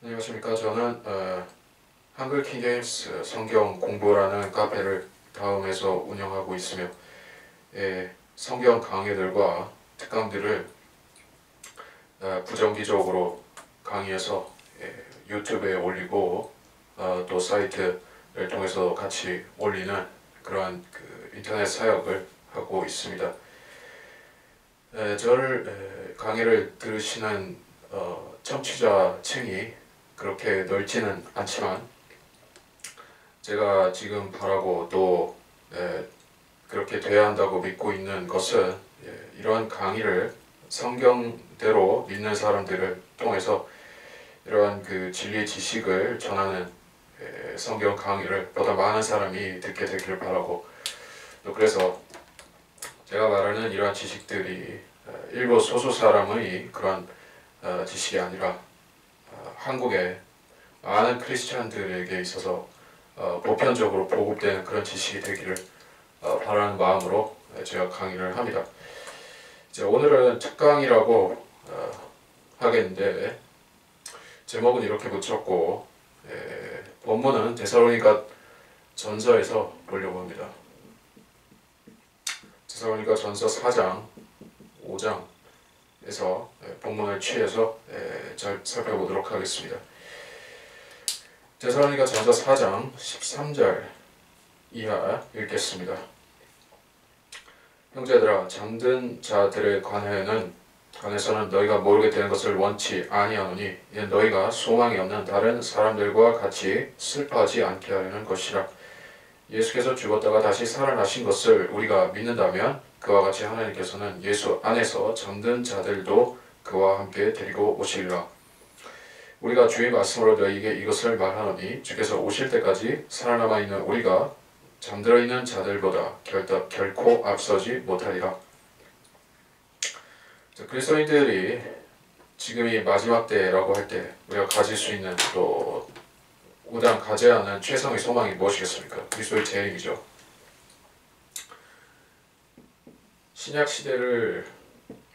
안녕하십니까. 저는 한글 킹게임스 성경 공부라는 카페를 다음에서 운영하고 있으며 성경 강의들과 특강들을 부정기적으로 강의해서 유튜브에 올리고 또 사이트를 통해서 같이 올리는 그러한 인터넷 사역을 하고 있습니다. 저를 강의를 들으시는 청취자층이 그렇게 넓지는 않지만 제가 지금 바라고 또 그렇게 돼야 한다고 믿고 있는 것은 이러한 강의를 성경대로 믿는 사람들을 통해서 이러한 진리의 지식을 전하는 성경 강의를 보다 많은 사람이 듣게 되기를 바라고, 또 그래서 제가 말하는 이러한 지식들이 일부 소수 사람의 그런 지식이 아니라 한국의 많은 크리스찬들에게 있어서 보편적으로 보급되는 그런 지식이 되기를 바라는 마음으로 제가 강의를 합니다. 오늘은 특강이라고 하겠는데 제목은 이렇게 붙였고 본문은 데살로니가 전서에서 보려고 합니다. 데살로니가 전서 4장 5장에서 본문을 취해서 잘 살펴보도록 하겠습니다. 데살로니가 전서 4장 13절 이하 읽겠습니다. 형제들아, 잠든 자들에 관해서는 너희가 모르게 되는 것을 원치 아니하노니 이는 너희가 소망이 없는 다른 사람들과 같이 슬퍼하지 않게 하려는 것이라. 예수께서 죽었다가 다시 살아나신 것을 우리가 믿는다면 그와 같이 하나님께서는 예수 안에서 잠든 자들도 그와 함께 데리고 오시리라. 우리가 주의 말씀으로 너희에게 이것을 말하노니 주께서 오실 때까지 살아남아 있는 우리가 잠들어 있는 자들보다 결코 앞서지 못하리라. 그리스도인들이 지금이 마지막 때라고 할 때 우리가 가질 수 있는 또 우당 가져야 하는 최상의 소망이 무엇이겠습니까? 그리스도의 재림이죠. 신약 시대를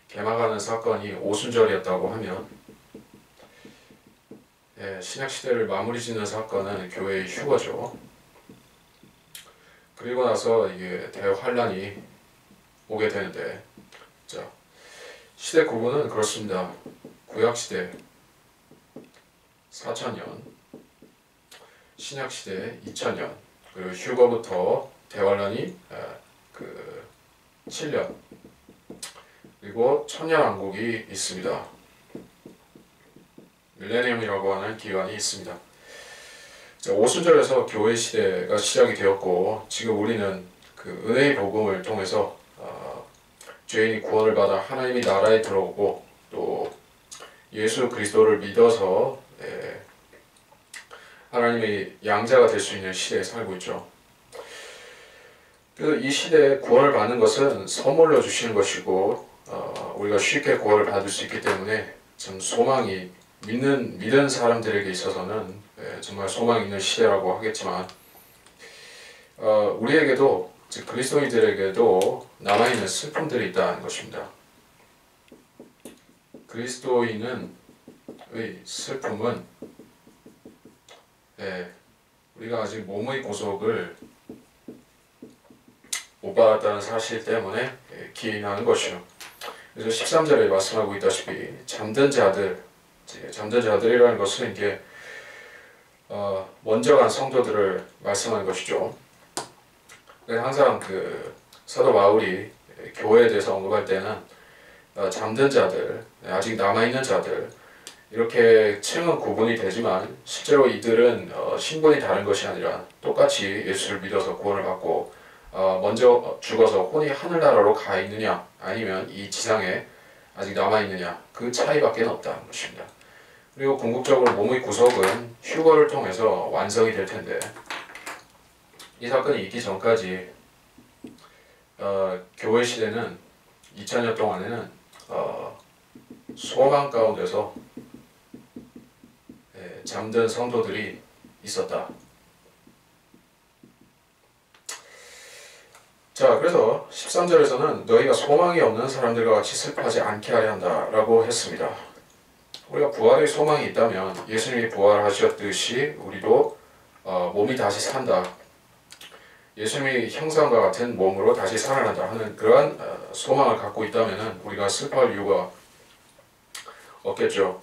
개막하는 사건이 오순절이었다고 하면 신약 시대를 마무리 짓는 사건은 교회의 휴거죠. 그리고 나서 이게 대환란이 오게 되는데, 자, 시대 구분은 그렇습니다. 구약 시대 4000년, 신약 시대 2000년, 그리고 휴거부터 대환란이 7년, 그리고 천년왕국이 있습니다. 밀레니엄이라고 하는 기간이 있습니다. 오순절에서 교회 시대가 시작이 되었고, 지금 우리는 은혜의 복음을 통해서 죄인이 구원을 받아 하나님의 나라에 들어오고 또 예수 그리스도를 믿어서 하나님의 양자가 될 수 있는 시대에 살고 있죠. 그래서 이 시대에 구원을 받는 것은 선물로 주시는 것이고 우리가 쉽게 구원을 받을 수 있기 때문에 참 소망이 믿는 사람들에게 있어서는 정말 소망 있는 시대라고 하겠지만 우리에게도 즉 그리스도인들에게도 남아있는 슬픔들이 있다는 것입니다. 그리스도인의 슬픔은 우리가 아직 몸의 구속을 못 받았다는 사실 때문에 기인하는 것이요. 그래서 13절에 말씀하고 있다시피 잠든 자들이라는 것은 이게 먼저 간 성도들을 말씀하는 것이죠. 항상 사도 바울이 교회에 대해서 언급할 때는 잠든 자들, 아직 남아있는 자들 이렇게 층은 구분이 되지만 실제로 이들은 신분이 다른 것이 아니라 똑같이 예수를 믿어서 구원을 받고 먼저 죽어서 혼이 하늘나라로 가 있느냐 아니면 이 지상에 아직 남아있느냐 그 차이밖에 없다는 것입니다. 그리고 궁극적으로 몸의 구속은 휴거를 통해서 완성이 될 텐데 이 사건이 있기 전까지 교회 시대는 2000년 동안에는 소망 가운데서 잠든 성도들이 있었다. 자, 그래서 13절에서는 너희가 소망이 없는 사람들과 같이 슬퍼하지 않게 하려 한다 라고 했습니다. 우리가 부활의 소망이 있다면 예수님이 부활하셨듯이 우리도 몸이 다시 산다. 예수님의 형상과 같은 몸으로 다시 살아난다 하는 그러한 소망을 갖고 있다면 우리가 슬퍼할 이유가 없겠죠.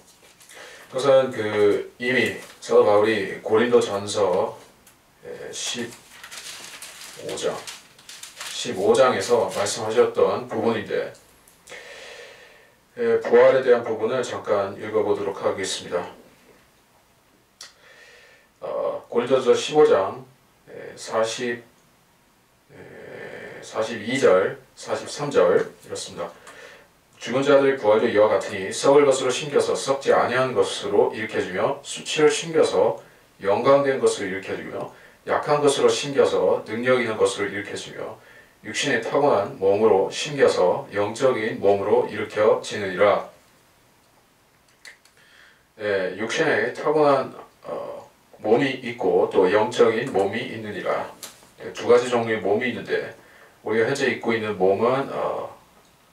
그것은 이미 사도 바울이 고린도전서 15장에서 말씀하셨던 부분인데 부활에 대한 부분을 잠깐 읽어보도록 하겠습니다. 고린도전서 15장 42절, 43절 이렇습니다. 죽은 자들의 부활도 이와 같으니 썩을 것으로 심겨서 썩지 아니한 것으로 일으켜주며 수치를 심겨서 영광된 것으로 일으켜주며 약한 것으로 심겨서 능력 있는 것으로 일으켜주며 육신의 타고난 몸으로 심겨서 영적인 몸으로 일으켜지느니라. 육신의 타고난 몸이 있고 또 영적인 몸이 있느니라. 두 가지 종류의 몸이 있는데 우리가 현재 입고 있는 몸은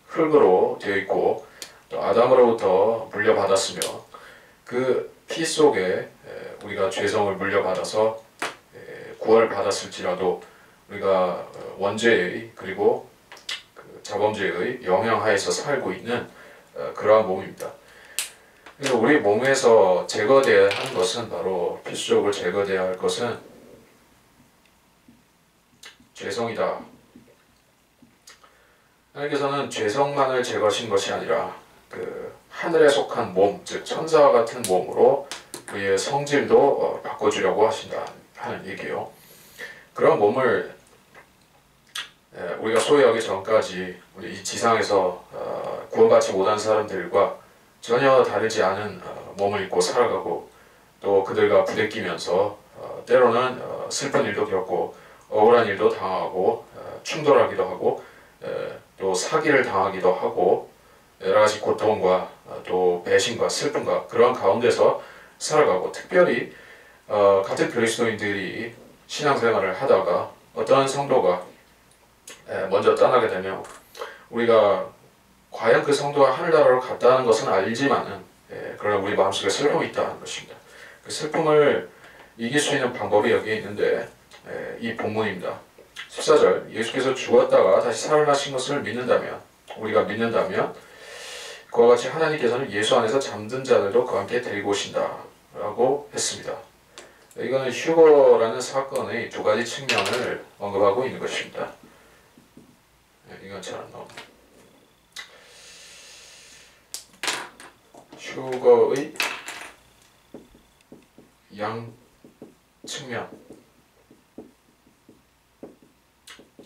흙으로 되어 있고 또 아담으로부터 물려받았으며 그 피 속에 우리가 죄성을 물려받아서 구원을 받았을지라도 우리가 원죄의 그리고 자범죄의 영향하에서 살고 있는 그러한 몸입니다. 그래서 우리 몸에서 제거되어야 하는 것은 바로 필수적으로 제거되어야 할 것은 죄성이다. 하나님께서는 죄성만을 제거하신 것이 아니라 하늘에 속한 몸, 즉 천사와 같은 몸으로 우리의 성질도 바꿔주려고 하신다 하는 얘기예요. 그런 몸을 우리가 소유하기 전까지 우리 이 지상에서 구원받지 못한 사람들과 전혀 다르지 않은 몸을 입고 살아가고 또 그들과 부대끼면서 때로는 슬픈 일도 겪고 억울한 일도 당하고 충돌하기도 하고 또 사기를 당하기도 하고 여러 가지 고통과 또 배신과 슬픔과 그러한 가운데서 살아가고 특별히 같은 그리스도인들이 신앙생활을 하다가 어떠한 성도가 먼저 떠나게 되면 우리가 과연 그 성도가 하늘나라로 갔다는 것은 알지만은 그러나 우리 마음속에 슬픔이 있다는 것입니다. 그 슬픔을 이길 수 있는 방법이 여기에 있는데 이 본문입니다. 14절 예수께서 죽었다가 다시 살아나신 것을 믿는다면 우리가 믿는다면 그와 같이 하나님께서는 예수 안에서 잠든 자들도 그와 함께 데리고 오신다 라고 했습니다. 이거는 휴거라는 사건의 두 가지 측면을 언급하고 있는 것입니다. 이건 잘 안 나옵니다. 휴거의 양 측면.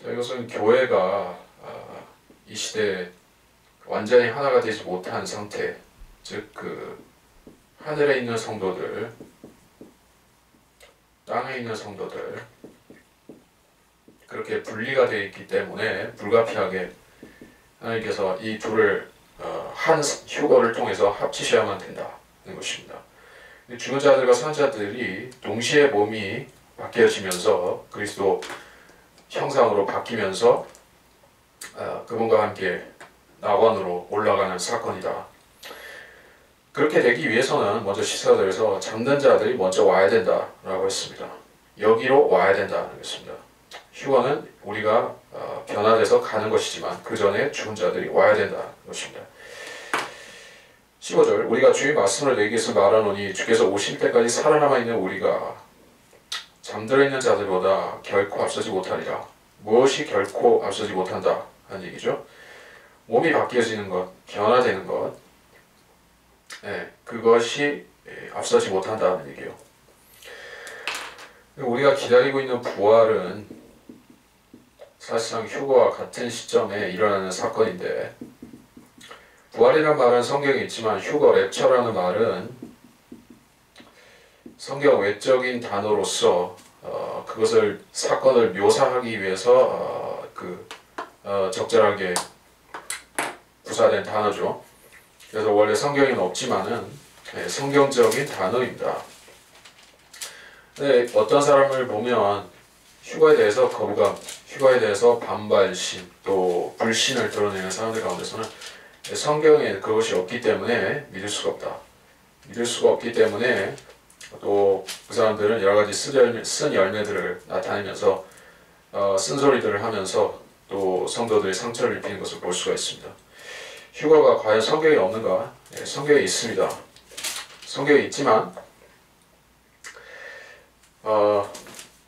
이것은 교회가 이 시대에 완전히 하나가 되지 못한 상태, 즉 하늘에 있는 성도들, 땅에 있는 성도들 그렇게 분리가 되어 있기 때문에 불가피하게 하나님께서 이 둘을 한 휴거를 통해서 합치셔야만 된다는 것입니다. 죽은 자들과 산 자들이 동시에 몸이 바뀌어지면서 그리스도 형상으로 바뀌면서 그분과 함께 낙원으로 올라가는 사건이다. 그렇게 되기 위해서는 먼저 시사절에서 잠든 자들이 먼저 와야 된다라고 했습니다. 여기로 와야 된다는 것입니다. 휴거는 우리가 변화돼서 가는 것이지만 그 전에 죽은 자들이 와야 된다는 것입니다. 15절 우리가 주의 말씀을 내게서 말하노니 주께서 오실 때까지 살아남아 있는 우리가 잠들어 있는 자들보다 결코 앞서지 못하리라. 무엇이 결코 앞서지 못한다 하는 얘기죠. 몸이 바뀌어지는 것, 변화되는 것, 그것이 앞서지 못한다는 얘기예요. 우리가 기다리고 있는 부활은 사실상 휴거와 같은 시점에 일어나는 사건인데 부활이라는 말은 성경에 있지만 휴거 랩처라는 말은 성경 외적인 단어로서 그것을 사건을 묘사하기 위해서 적절하게 부사된 단어죠. 그래서 원래 성경에는 없지만은 성경적인 단어입니다. 근데 어떤 사람을 보면 휴거에 대해서 거부감, 휴거에 대해서 반발심, 또 불신을 드러내는 사람들 가운데서는 성경에 그것이 없기 때문에 믿을 수가 없다. 믿을 수가 없기 때문에 또 그 사람들은 여러 가지 쓴 열매들을 나타내면서 쓴소리들을 하면서 또 성도들이 상처를 입히는 것을 볼 수가 있습니다. 휴거가 과연 성경에 없는가? 네, 성경에 있습니다. 성경에 있지만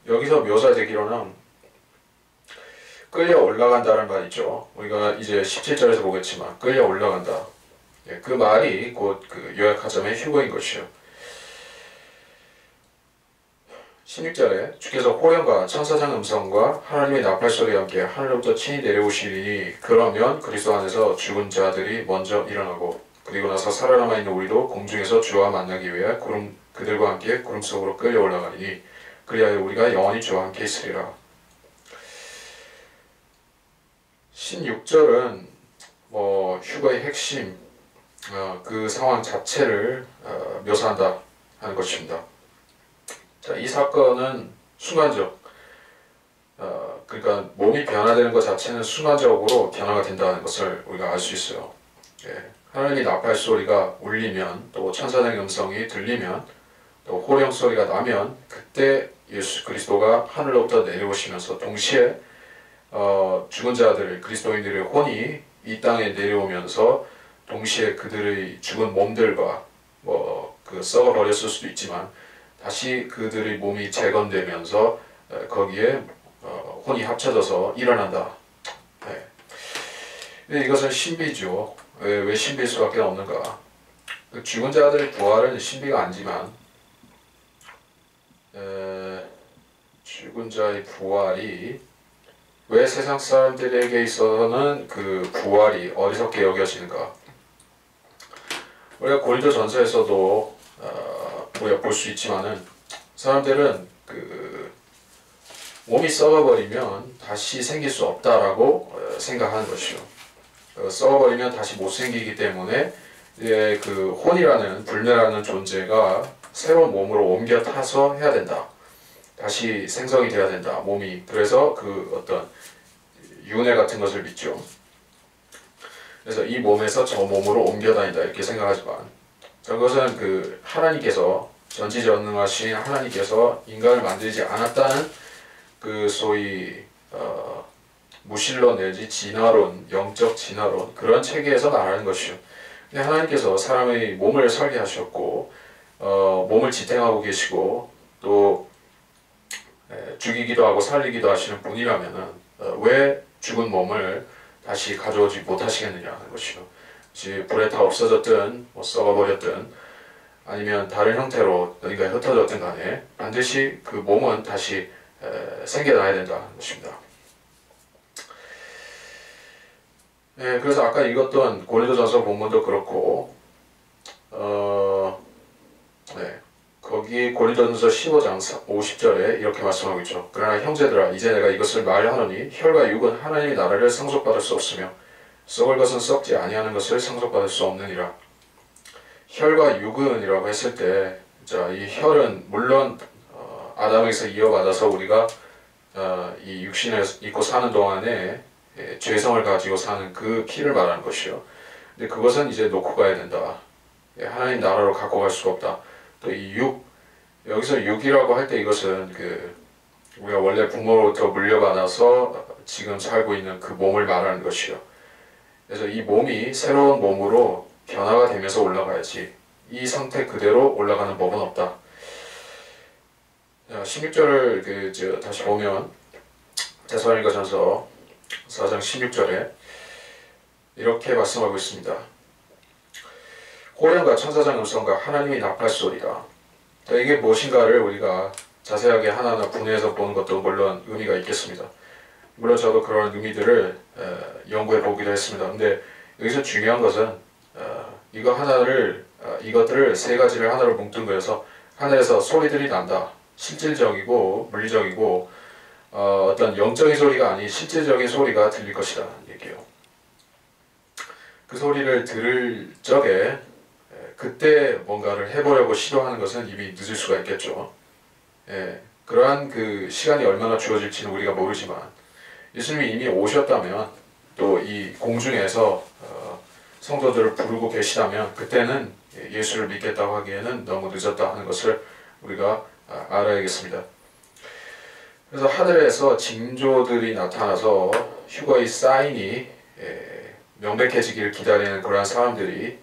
여기서 묘사되기로는 끌려 올라간다는 말이 있죠. 우리가 이제 17절에서 보겠지만 끌려 올라간다. 예, 그 말이 곧 그 요약하자면 휴거인 것이요. 16절에 주께서 호령과 천사장 음성과 하나님의 나팔 소리와 함께 하늘로부터 친히 내려오시리니 그러면 그리스도 안에서 죽은 자들이 먼저 일어나고 그리고 나서 살아남아 있는 우리도 공중에서 주와 만나기 위해 그들과 함께 구름 속으로 끌려 올라가리니 그리하여 우리가 영원히 주와 함께 있으리라. 16절은 휴거의 핵심 그 상황 자체를 묘사한다 하는 것입니다. 자, 이 사건은 순간적, 그러니까 몸이 변화되는 것 자체는 순간적으로 변화가 된다는 것을 우리가 알 수 있어요. 예, 하나님의 나팔 소리가 울리면 또 천사장의 음성이 들리면 또 호령 소리가 나면 그때 예수 그리스도가 하늘로부터 내려오시면서 동시에 죽은 자들 그리스도인들의 혼이 이 땅에 내려오면서 동시에 그들의 죽은 몸들과 썩어 버렸을 수도 있지만 다시 그들의 몸이 재건되면서 거기에 혼이 합쳐져서 일어난다. 네. 근데 이것은 신비죠. 왜 신비일 수밖에 없는가? 죽은 자들의 부활은 신비가 아니지만 죽은 자의 부활이 왜 세상 사람들에게 있어서는 그 부활이 어리석게 여겨지는가? 우리가 고린도전서에서도 우리가 볼 수 있지만은 사람들은 그 몸이 썩어버리면 다시 생길 수 없다라고 생각하는 것이요. 썩어버리면 다시 못 생기기 때문에 이제 그 혼이라는 불멸하는 존재가 새로운 몸으로 옮겨 타서 해야 된다. 다시 생성이 돼야 된다. 몸이. 그래서 그 어떤 윤회 같은 것을 믿죠. 그래서 이 몸에서 저 몸으로 옮겨 다닌다 이렇게 생각하지만 그것은 그 하나님께서 전지전능하신 하나님께서 인간을 만들지 않았다는 그 소위 무신론 내지 진화론, 영적 진화론 그런 체계에서 말하는 것이요. 근데 하나님께서 사람의 몸을 설계하셨고 몸을 지탱하고 계시고 또 죽이기도 하고 살리기도 하시는 분이라면은 왜 죽은 몸을 다시 가져오지 못하시겠느냐 하는 것이요. 불에 다 없어졌든 썩어버렸든 아니면 다른 형태로 어딘가에 흩어졌든 간에 반드시 그 몸은 다시 생겨나야 된다는 것입니다. 그래서 아까 읽었던 고린도전서 본문도 그렇고 거기 고린도전서 15장 50절에 이렇게 말씀하고 있죠. 그러나 형제들아 이제 내가 이것을 말하노니 혈과 육은 하나님의 나라를 상속받을 수 없으며 썩을 것은 썩지 아니하는 것을 상속받을 수 없느니라. 혈과 육은 이라고 했을 때 이 혈은 물론 아담에서 이어받아서 우리가 이 육신을 입고 사는 동안에 죄성을 가지고 사는 그 피를 말하는 것이요. 근데 그것은 이제 놓고 가야 된다. 하나님 나라로 갖고 갈 수가 없다. 또 이 육, 여기서 육이라고 할 때 이것은 우리가 원래 부모로부터 물려받아서 지금 살고 있는 그 몸을 말하는 것이요. 그래서 이 몸이 새로운 몸으로 변화가 되면서 올라가야지 이 상태 그대로 올라가는 법은 없다. 16절을 다시 보면 데살로니가전서 4장 16절에 이렇게 말씀하고 있습니다. 호령과 천사장 음성과 하나님의 나팔 소리다. 이게 무엇인가를 우리가 자세하게 하나하나 분해해서 보는 것도 물론 의미가 있겠습니다. 물론 저도 그런 의미들을 연구해 보기도 했습니다. 근데 여기서 중요한 것은 이것들을 세 가지를 하나로 뭉뚱 그려서 하늘에서 소리들이 난다. 실질적이고 물리적이고 어떤 영적인 소리가 아닌 실질적인 소리가 들릴 것이다 얘기예요. 그 소리를 들을 적에 그때 뭔가를 해보려고 시도하는 것은 이미 늦을 수가 있겠죠. 그러한 그 시간이 얼마나 주어질지는 우리가 모르지만 예수님이 이미 오셨다면 또 이 공중에서 성도들을 부르고 계시다면 그때는 예수를 믿겠다고 하기에는 너무 늦었다 하는 것을 우리가 알아야겠습니다. 그래서 하늘에서 징조들이 나타나서 휴거의 사인이 명백해지기를 기다리는 그러한 사람들이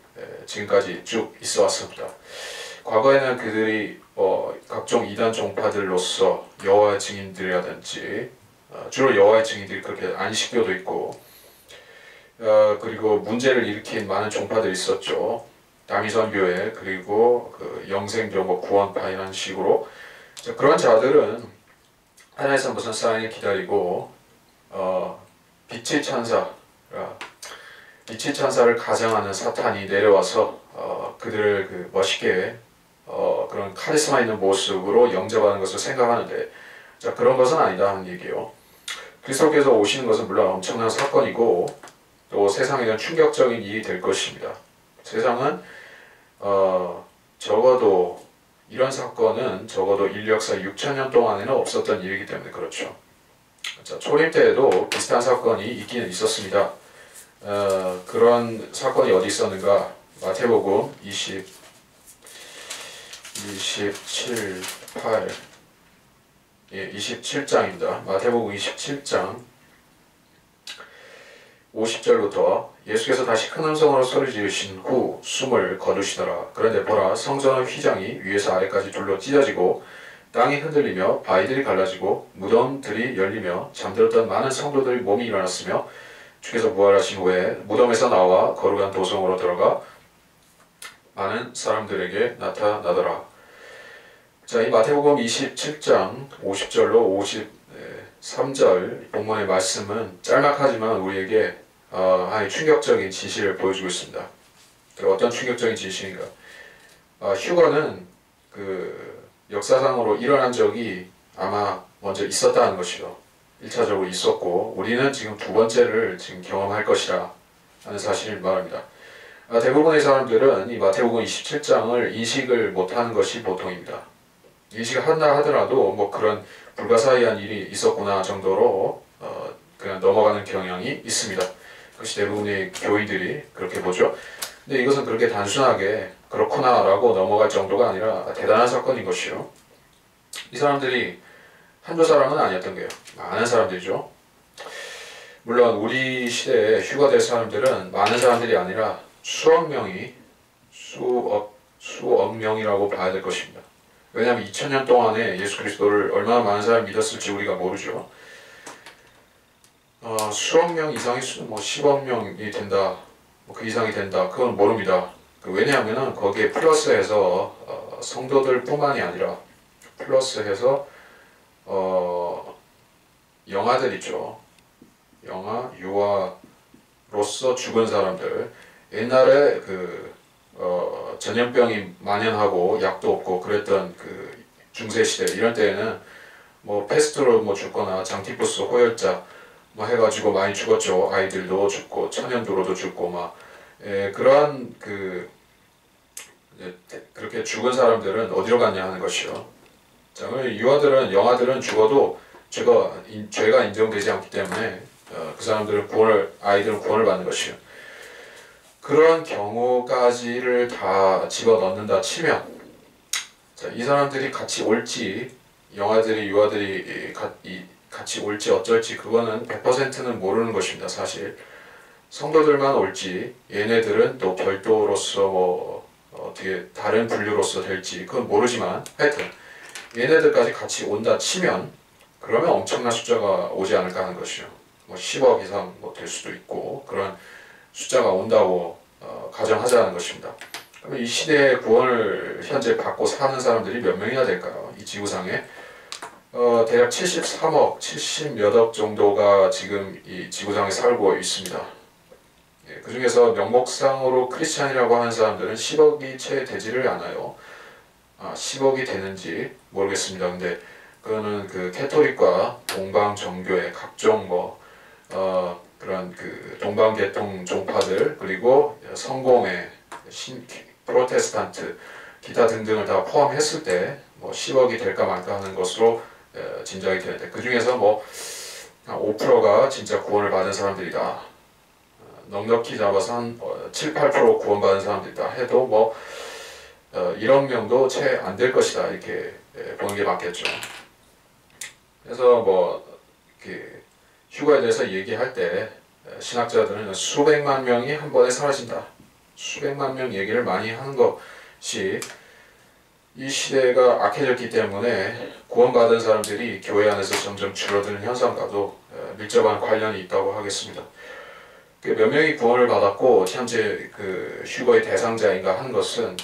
지금까지 쭉 있어 왔습니다. 과거에는 그들이 각종 이단 종파들로서 여호와의 증인들이라든지 주로 여호와의 증인들이 그렇게 안식교도 있고 그리고 문제를 일으킨 많은 종파들이 있었죠. 다미선교회 그리고 그 영생교 구원파 이런 식으로 그런 자들은 하나님께서 무슨 사인을 기다리고 빛의 천사를 가장하는 사탄이 내려와서 그들을 멋있게 그런 카리스마 있는 모습으로 영접하는 것을 생각하는데 그런 것은 아니다 하는 얘기예요. 그리스도께서 오시는 것은 물론 엄청난 사건이고 또 세상에는 충격적인 일이 될 것입니다. 세상은 적어도 이런 사건은 적어도 인류 역사 6,000년 동안에는 없었던 일이기 때문에 그렇죠. 초림 때에도 비슷한 사건이 있기는 있었습니다. 그런 사건이 어디 있었는가? 마태복음 27장입니다. 마태복음 27장 50절부터 예수께서 다시 큰 음성으로 소리 지르신 후 숨을 거두시더라. 그런데 보라, 성전의 휘장이 위에서 아래까지 둘로 찢어지고 땅이 흔들리며 바위들이 갈라지고 무덤들이 열리며 잠들었던 많은 성도들의 몸이 일어났으며 주께서 부활하신 후에 무덤에서 나와 거룩한 도성으로 들어가 많은 사람들에게 나타나더라. 자, 이 마태복음 27장 50절로 53절 본문의 말씀은 짤막하지만 우리에게 아주 충격적인 진실을 보여주고 있습니다. 어떤 충격적인 진실인가? 휴거는 그 역사상으로 일어난 적이 아마 먼저 있었다는 것이죠. 1차적으로 있었고 우리는 지금 두 번째를 지금 경험할 것이라 하는 사실을 말합니다. 대부분의 사람들은 이 마태복음 27장을 인식을 못하는 것이 보통입니다. 인식을 한다 하더라도 그런 불가사의한 일이 있었구나 정도로 그냥 넘어가는 경향이 있습니다. 그것이 대부분의 교인들이 그렇게 보죠. 근데 이것은 그렇게 단순하게 그렇구나 라고 넘어갈 정도가 아니라 대단한 사건인 것이요. 이 사람들이 한두 사람은 아니었던 거예요. 많은 사람들이죠. 물론 우리 시대에 휴거될 사람들은 많은 사람들이 아니라 수억 명이라고 봐야 될 것입니다. 왜냐하면 2000년 동안에 예수 그리스도를 얼마나 많은 사람이 믿었을지 우리가 모르죠. 수억 명 이상일 수는 10억 명이 된다, 그 이상이 된다, 그건 모릅니다. 왜냐하면 거기에 플러스해서 성도들 뿐만이 아니라 플러스해서 영아들 있죠. 영아, 유아로서 죽은 사람들. 옛날에 전염병이 만연하고 약도 없고 그랬던 그 중세시대 이런 때에는 패스트로 죽거나 장티푸스, 호열자 해가지고 많이 죽었죠. 아이들도 죽고 천연두로도 죽고 그러한 그렇게 죽은 사람들은 어디로 갔냐 하는 것이요. 유아들은 영아들은 죽어도 죄가 인정되지 않기 때문에 그 사람들은 아이들은 구원을 받는 것이요. 그런 경우까지를 다 집어넣는다 치면 이 사람들이 같이 올지 영아들이 유아들이 같이 올지 어쩔지 그거는 100%는 모르는 것입니다. 사실 성도들만 올지 얘네들은 또 별도로서 어떻게 다른 분류로서 될지 그건 모르지만 하여튼 얘네들까지 같이 온다 치면 그러면 엄청난 숫자가 오지 않을까 하는 것이요. 10억 이상 될 수도 있고 그런 숫자가 온다고 가정하자는 것입니다. 그러면 이 시대의 구원을 현재 받고 사는 사람들이 몇 명이나 될까요? 이 지구상에 대략 73억, 70몇 억 정도가 지금 이 지구상에 살고 있습니다. 그 중에서 명목상으로 크리스찬이라고 하는 사람들은 10억이 채 되지를 않아요. 10억이 되는지 모르겠습니다. 근데 그거는 그 캐토릭과 동방 정교회 각종 그런 그 동방계통 종파들 그리고 성공회, 프로테스탄트 기타 등등을 다 포함했을 때 10억이 될까 말까 하는 것으로 짐작이 되는데 그 중에서 한 5%가 진짜 구원을 받은 사람들이다. 넉넉히 잡아서 한 7, 8% 구원받은 사람들이다 해도 1억 명도 채 안 될 것이다 이렇게 보는 게 맞겠죠. 그래서 뭐 이렇게 휴거에 대해서 얘기할 때 신학자들은 수백만 명이 한 번에 사라진다. 수백만 명 얘기를 많이 하는 것이 이 시대가 악해졌기 때문에 구원받은 사람들이 교회 안에서 점점 줄어드는 현상과도 밀접한 관련이 있다고 하겠습니다. 몇 명이 구원을 받았고 현재 그 휴거의 대상자인가 하는 것은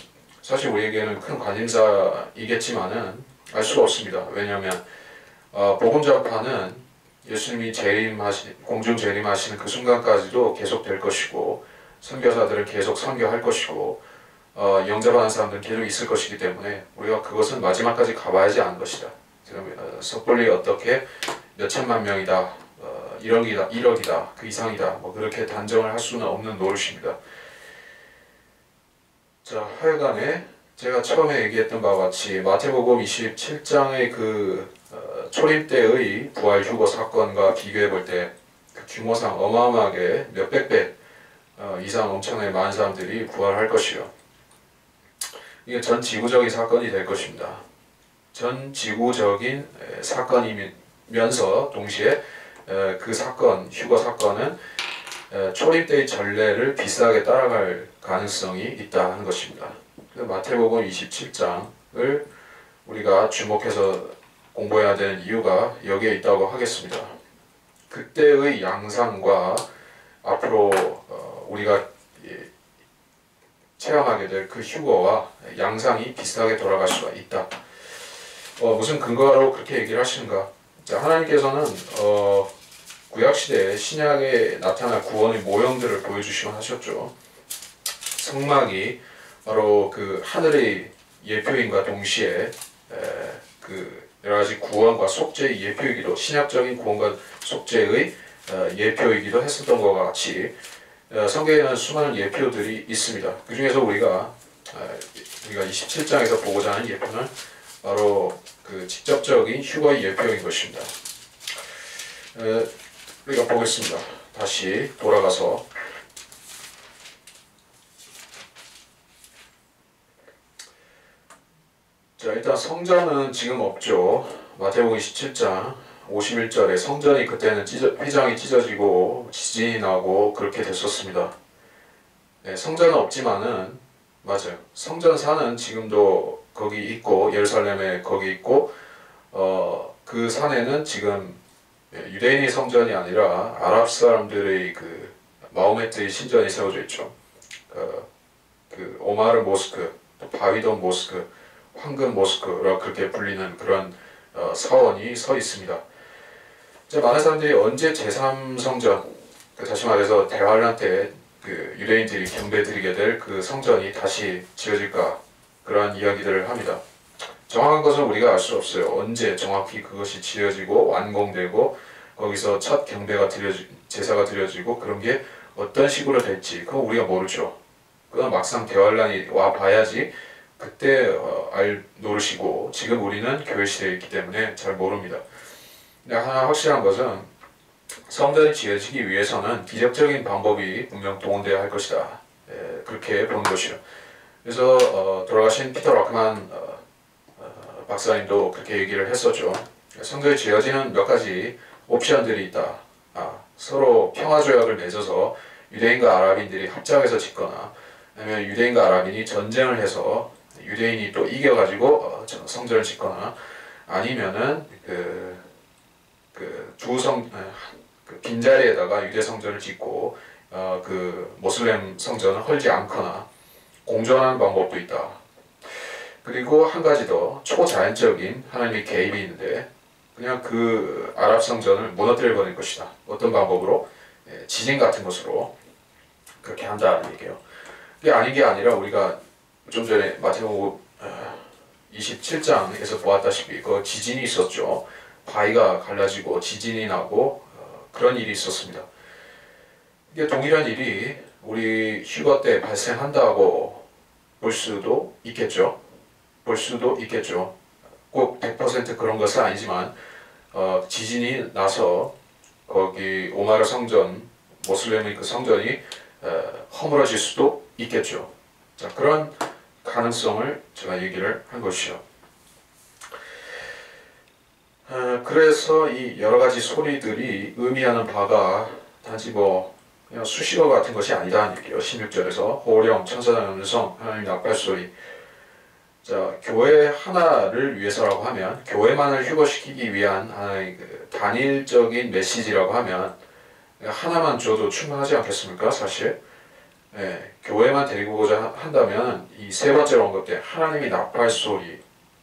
사실 우리에게는 큰 관심사이겠지만은 알 수가 없습니다. 왜냐하면 복음 전파는 예수님이 공중 재림하시는 그 순간까지도 계속 될 것이고 선교사들은 계속 선교할 것이고 영접하는 사람들은 계속 있을 것이기 때문에 우리가 그것은 마지막까지 가봐야지 아는 것이다. 섣불리 어떻게 몇천만 명이다, 1억이다, 그 이상이다 뭐 그렇게 단정을 할 수는 없는 노릇입니다. 자, 하여간에 제가 처음에 얘기했던 바와 같이 마태복음 27장의 그 초림 때의 부활 휴거 사건과 비교해 볼 때 그 규모상 어마어마하게 몇백 배 이상 엄청나게 많은 사람들이 부활할 것이요. 이게 전 지구적인 사건이 될 것입니다. 전 지구적인 사건이면서 동시에 그 사건, 휴거 사건은 초림 때의 전례를 비슷하게 따라갈 가능성이 있다는 것입니다. 마태복음 27장을 우리가 주목해서 공부해야 되는 이유가 여기에 있다고 하겠습니다. 그때의 양상과 앞으로 우리가 체험하게 될 그 휴거와 양상이 비슷하게 돌아갈 수가 있다. 무슨 근거로 그렇게 얘기를 하시는가? 자, 하나님께서는 구약시대에 신약에 나타날 구원의 모형들을 보여주시곤 하셨죠. 성막이 바로 그 하늘의 예표임과 동시에 그 여러가지 구원과 속죄의 예표이기도, 신약적인 구원과 속죄의 예표이기도 했었던 것과 같이 성경에는 수많은 예표들이 있습니다. 그 중에서 우리가 27장에서 보고자 하는 예표는 바로 그 직접적인 휴거의 예표인 것입니다. 우리가 보겠습니다. 다시 돌아가서 자, 일단 성전은 지금 없죠. 마태복음 27장 51절에 성전이 그때는 휘장이 찢어지고 지진이 나고 그렇게 됐었습니다. 네, 성전은 없지만은 맞아요. 성전산은 지금도 거기 있고 예루살렘에 거기 있고 그 산에는 지금 유대인의 성전이 아니라 아랍 사람들의 그 마호메트의 신전이 세워져 있죠. 그 오마르 모스크, 또 바위돈 모스크, 황금 모스크라 그렇게 불리는 그런 사원이 서 있습니다. 이제 많은 사람들이 언제 제3성전, 다시 말해서 대환란 때 그 유대인들이 경배드리게 될 그 성전이 다시 지어질까 그러한 이야기들을 합니다. 정확한 것은 우리가 알 수 없어요. 언제 정확히 그것이 지어지고 완공되고 거기서 첫 경배가 제사가 드려지고 그런 게 어떤 식으로 될지 그건 우리가 모르죠. 그건 막상 대환란이 와 봐야지 그때 알 노릇이고 지금 우리는 교회 시대에 있기 때문에 잘 모릅니다. 근데 하나 확실한 것은 성전이 지어지기 위해서는 기적적인 방법이 분명 동원되어야 할 것이다. 그렇게 보는 것이요. 그래서 돌아가신 피터 락만 박사님도 그렇게 얘기를 했었죠. 성전이 지어지는 몇 가지 옵션들이 있다. 서로 평화조약을 맺어서 유대인과 아랍인들이 합작해서 짓거나 아니면 유대인과 아랍인이 전쟁을 해서 유대인이 또 이겨가지고 성전을 짓거나 아니면은 그 빈자리에다가 유대 성전을 짓고 그 모슬렘 성전을 헐지 않거나 공존하는 방법도 있다. 그리고 한 가지 더 초자연적인 하나님의 개입이 있는데 그냥 그 아랍 성전을 무너뜨려 버릴 것이다. 어떤 방법으로? 지진 같은 것으로 그렇게 한다는 얘기예요. 그게 아닌 게 아니라 우리가 좀 전에 마태복음 27장에서 보았다시피 그 지진이 있었죠. 바위가 갈라지고 지진이 나고 그런 일이 있었습니다. 이게 동일한 일이 우리 휴거 때 발생한다고 볼 수도 있겠죠. 꼭 100% 그런 것은 아니지만 지진이 나서 거기 오마르 성전, 모슬렘의 그 성전이 허물어질 수도 있겠죠. 자, 그런 가능성을 제가 얘기를 한 것이요. 그래서 이 여러 가지 소리들이 의미하는 바가 단지 뭐 그냥 수식어 같은 것이 아니다는 얘기예요. 16절에서 호령, 천사장 음성, 하나님 나팔소리. 자, 교회 하나를 위해서라고 하면, 교회만을 휴거시키기 위한 하나의 그 단일적인 메시지라고 하면 하나만 줘도 충분하지 않겠습니까? 사실 교회만 데리고 오고자 한다면 이 세 번째로 언급된 하나님이 나팔소리,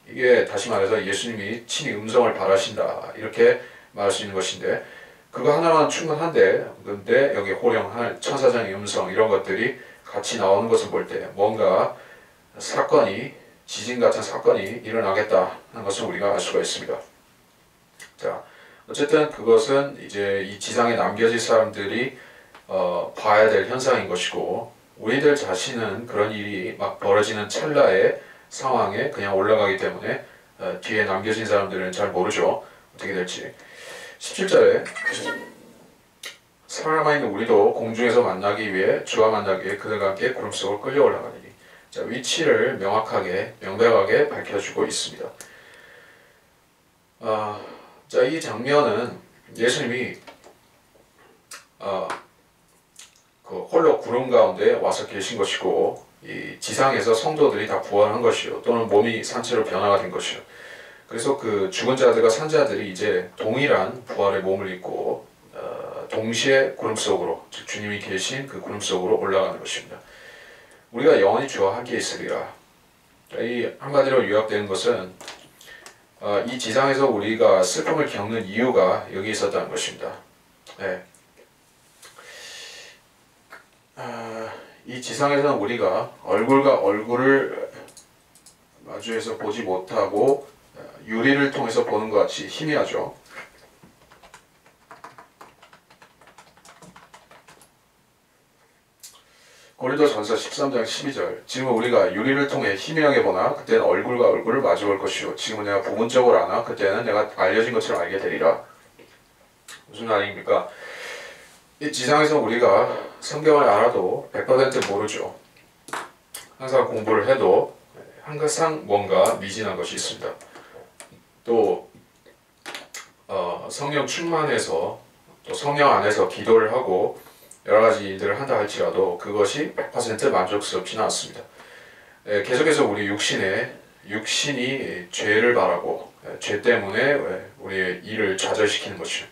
이게 다시 말해서 예수님이 친히 음성을 발하신다 이렇게 말할 수 있는 것인데, 그거 하나만 충분한데, 근데 여기 호령, 천사장의 음성 이런 것들이 같이 나오는 것을 볼 때 뭔가 사건이, 지진 같은 사건이 일어나겠다 하는 것을 우리가 알 수가 있습니다. 자, 어쨌든 그것은 이제 이 지상에 남겨질 사람들이 봐야 될 현상인 것이고, 우리들 자신은 그런 일이 막 벌어지는 찰나의 상황에 그냥 올라가기 때문에 뒤에 남겨진 사람들은 잘 모르죠. 어떻게 될지. 17절에 살아남아있는 우리도 공중에서 만나기 위해, 주와 만나기 위해 그들과 함께 구름 속으로 끌려 올라가리니. 자, 위치를 명확하게 명백하게 밝혀주고 있습니다. 자, 이 장면은 예수님이 그 홀로 구름 가운데 와서 계신 것이고, 이 지상에서 성도들이 다 부활한 것이요, 또는 몸이 산채로 변화가 된 것이요. 그래서 그 죽은 자들과 산 자들이 이제 동일한 부활의 몸을 입고 동시에 구름 속으로, 즉 주님이 계신 그 구름 속으로 올라가는 것입니다. 우리가 영원히 주와 함께 있으리라. 이 한마디로 요약되는 것은 이 지상에서 우리가 슬픔을 겪는 이유가 여기 있었다는 것입니다. 이 지상에서는 우리가 얼굴과 얼굴을 마주해서 보지 못하고 유리를 통해서 보는 것 같이 희미하죠. 고린도전서 13장 12절, 지금은 우리가 유리를 통해 희미하게 보나 그때는 얼굴과 얼굴을 마주볼 것이요, 지금은 내가 부분적으로 아나 그때는 내가 알려진 것처럼 알게 되리라. 무슨 말입니까? 이 지상에서 우리가 성경을 알아도 100% 모르죠. 항상 공부를 해도 항상 뭔가 미진한 것이 있습니다. 또 성령 충만해서, 또 성령 안에서 기도를 하고 여러 가지 일들을 한다 할지라도 그것이 100% 만족스럽지는 않습니다. 계속해서 우리 육신이 죄를 바라고, 죄 때문에 우리의 일을 좌절시키는 것이죠.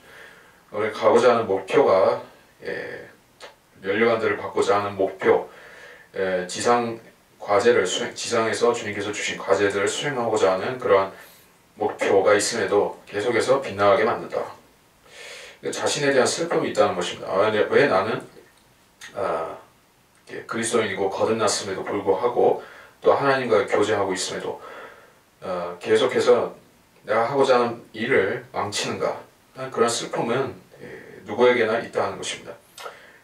우리 가고자 하는 목표가, 면류관들을 받고자 하는 목표, 지상 과제를 지상에서 주님께서 주신 과제들을 수행하고자 하는 그러한 목표가 있음에도 계속해서 빗나가게 만든다. 자신에 대한 슬픔이 있다는 것입니다. 왜 나는 그리스도인이고 거듭났음에도 불구하고, 또 하나님과 교제하고 있음에도 계속해서 내가 하고자 하는 일을 망치는가, 그런 슬픔은 누구에게나 있다는 것입니다.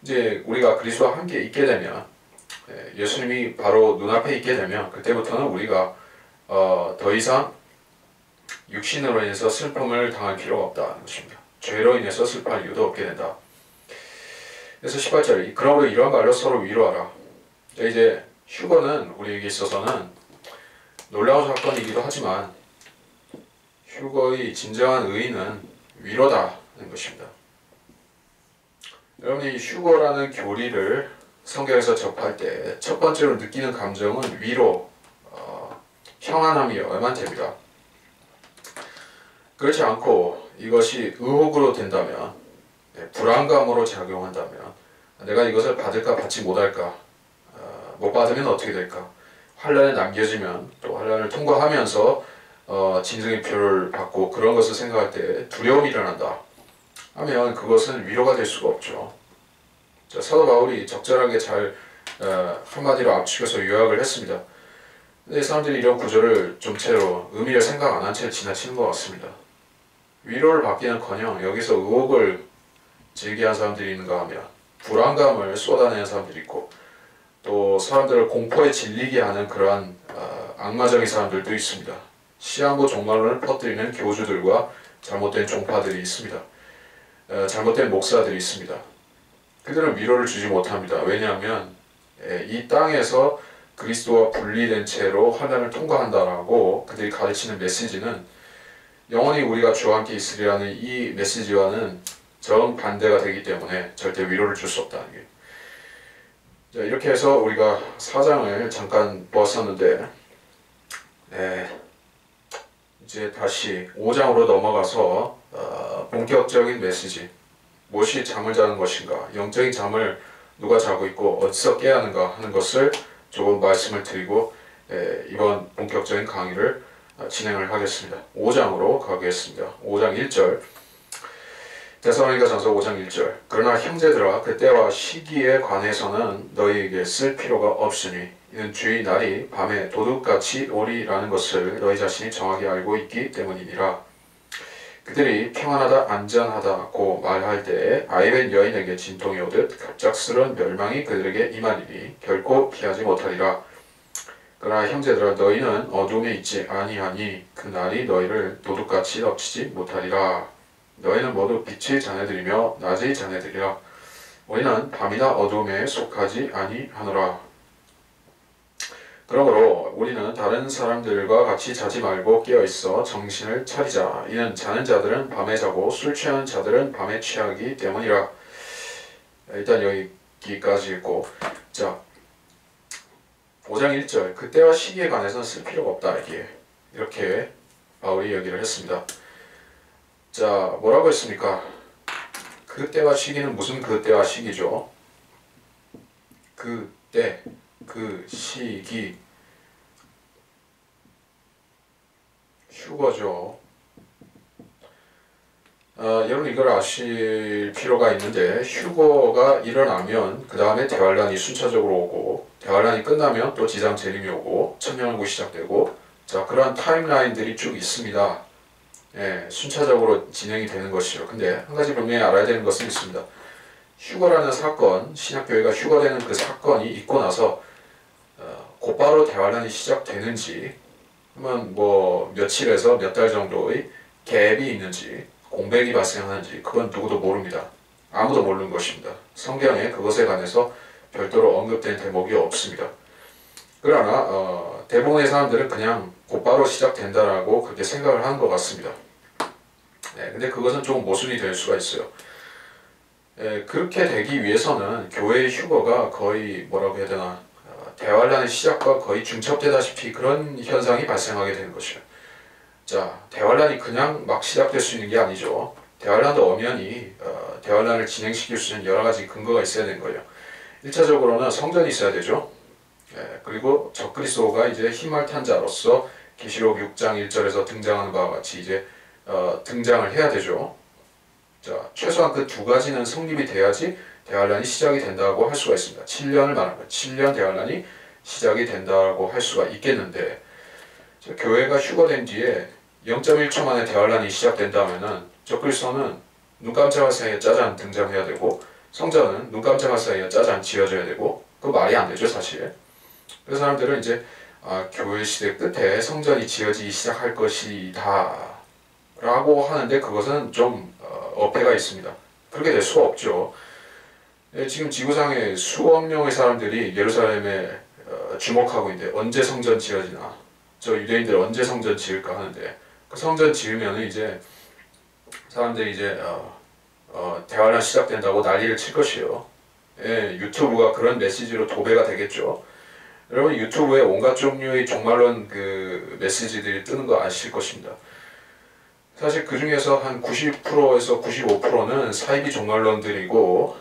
이제 우리가 그리스도와 함께 있게 되면, 예수님이 바로 눈앞에 있게 되면, 그때부터는 우리가 더 이상 육신으로 인해서 슬픔을 당할 필요가 없다는 것입니다. 죄로 인해서 슬퍼할 이유도 없게 된다. 그래서 18절, 그러므로 이러한 말로 서로 위로하라. 이제 휴거는 우리에게 있어서는 놀라운 사건이기도 하지만, 휴거의 진정한 의의는 위로다는 것입니다. 여러분이 휴거라는 교리를 성경에서 접할 때 첫 번째로 느끼는 감정은 위로, 평안함이어야만 됩니다. 그렇지 않고 이것이 의혹으로 된다면, 불안감으로 작용한다면, 내가 이것을 받을까 받지 못할까, 못 받으면 어떻게 될까, 환난에 남겨지면 또 환난을 통과하면서 짐승의 표를 받고 그런 것을 생각할 때 두려움이 일어난다 하면 그것은 위로가 될 수가 없죠. 자, 사도 바울이 적절하게 잘 한마디로 압축해서 요약을 했습니다. 근데 사람들이 이런 구절을 좀 채로 의미를 생각 안 한 채 지나치는 것 같습니다. 위로를 받기는커녕 여기서 의혹을 제기한 사람들이 있는가 하면, 불안감을 쏟아내는 사람들이 있고, 또 사람들을 공포에 질리게 하는 그러한 악마적인 사람들도 있습니다. 시한부 종말론을 퍼뜨리는 교주들과 잘못된 종파들이 있습니다. 잘못된 목사들이 있습니다. 그들은 위로를 주지 못합니다. 왜냐하면 이 땅에서 그리스도와 분리된 채로 환난을 통과한다라고 그들이 가르치는 메시지는 영원히 우리가 주와 함께 있으리라는 이 메시지와는 정반대가 되기 때문에 절대 위로를 줄 수 없다는 게. 자, 이렇게 해서 우리가 4장을 잠깐 보았었는데, 이제 다시 5장으로 넘어가서 본격적인 메시지, 무엇이 잠을 자는 것인가, 영적인 잠을 누가 자고 있고 어디서 깨야 하는가 하는 것을 조금 말씀을 드리고 이번 본격적인 강의를 진행을 하겠습니다. 5장으로 가겠습니다. 5장 1절, 데살로니가전서 5장 1절. 그러나 형제들아 그 때와 시기에 관해서는 너희에게 쓸 필요가 없으니 이는 주의 날이 밤에 도둑같이 오리라는 것을 너희 자신이 정확히 알고 있기 때문이니라. 그들이 평안하다 안전하다고 말할 때에 아이된 여인에게 진통이 오듯 갑작스러운 멸망이 그들에게 임하리니 결코 피하지 못하리라. 그러나 형제들아 너희는 어둠에 있지 아니하니 그 날이 너희를 도둑같이 덮치지 못하리라. 너희는 모두 빛의 자녀들이며 낮의 자녀들이라. 우리는 밤이나 어둠에 속하지 아니하노라. 그러므로 우리는 다른 사람들과 같이 자지 말고 깨어있어 정신을 차리자. 이는 자는 자들은 밤에 자고 술 취하는 자들은 밤에 취하기 때문이라. 일단 여기까지 읽고, 자 5장 1절, 그때와 시기에 관해서는 쓸 필요가 없다. 이렇게 바울이 얘기를 했습니다. 자, 뭐라고 했습니까? 그때와 시기는 무슨 그때와 시기죠? 그때, 그 시기, 휴거죠. 여러분 이걸 아실 필요가 있는데, 휴거가 일어나면 그 다음에 대환란이 순차적으로 오고, 대환란이 끝나면 또 지상 재림이 오고 천년왕국이 시작되고, 자 그러한 타임라인들이 쭉 있습니다. 순차적으로 진행이 되는 것이죠. 근데 한 가지 분명히 알아야 되는 것은 있습니다. 휴거라는 사건, 신약교회가 휴거되는 그 사건이 있고 나서 곧바로 대환란이 시작되는지, 그러면 뭐 며칠에서 몇 달 정도의 갭이 있는지, 공백이 발생하는지, 그건 누구도 모릅니다. 아무도 모르는 것입니다. 성경에 그것에 관해서 별도로 언급된 대목이 없습니다. 그러나 대부분의 사람들은 그냥 곧바로 시작된다라고 그렇게 생각을 하는 것 같습니다. 근데 그것은 좀 모순이 될 수가 있어요. 그렇게 되기 위해서는 교회의 휴거가 거의 뭐라고 해야 되나, 대환란의 시작과 거의 중첩되다시피 그런 현상이 발생하게 되는 것이에요. 자, 대환란이 그냥 막 시작될 수 있는 게 아니죠. 대환란도 엄연히 대환란을 진행시킬 수 있는 여러 가지 근거가 있어야 되는 거예요. 1차적으로는 성전이 있어야 되죠. 그리고 적그리스도가 이제 희말탄 자로서 계시록 6장 1절에서 등장하는 바와 같이 이제 등장을 해야 되죠. 자, 최소한 그 두 가지는 성립이 돼야지 대환란이 시작이 된다고 할 수가 있습니다. 7년을 말하는 거예요. 7년 대환란이 시작이 된다고 할 수가 있겠는데, 자, 교회가 휴거된 뒤에 0.1초 만에 대환란이 시작된다면은 적그리스도는 눈 깜짝할 사이에 짜잔 등장해야 되고, 성전은 눈 깜짝할 사이에 짜잔 지어져야 되고, 그거 말이 안 되죠 사실. 그래서 사람들은 이제 교회 시대 끝에 성전이 지어지기 시작할 것이다 라고 하는데, 그것은 좀 어폐가 있습니다. 그렇게 될 수가 없죠. 지금 지구상에 수억 명의 사람들이 예루살렘에 주목하고 있는데 언제 성전 지어지나, 저 유대인들 언제 성전 지을까 하는데, 그 성전 지으면 이제 사람들이 이제 대환란 시작된다고 난리를 칠 것이에요. 유튜브가 그런 메시지로 도배가 되겠죠. 여러분 유튜브에 온갖 종류의 종말론 그 메시지들이 뜨는 거 아실 것입니다. 사실 그 중에서 한 90%에서 95%는 사이비 종말론들이고,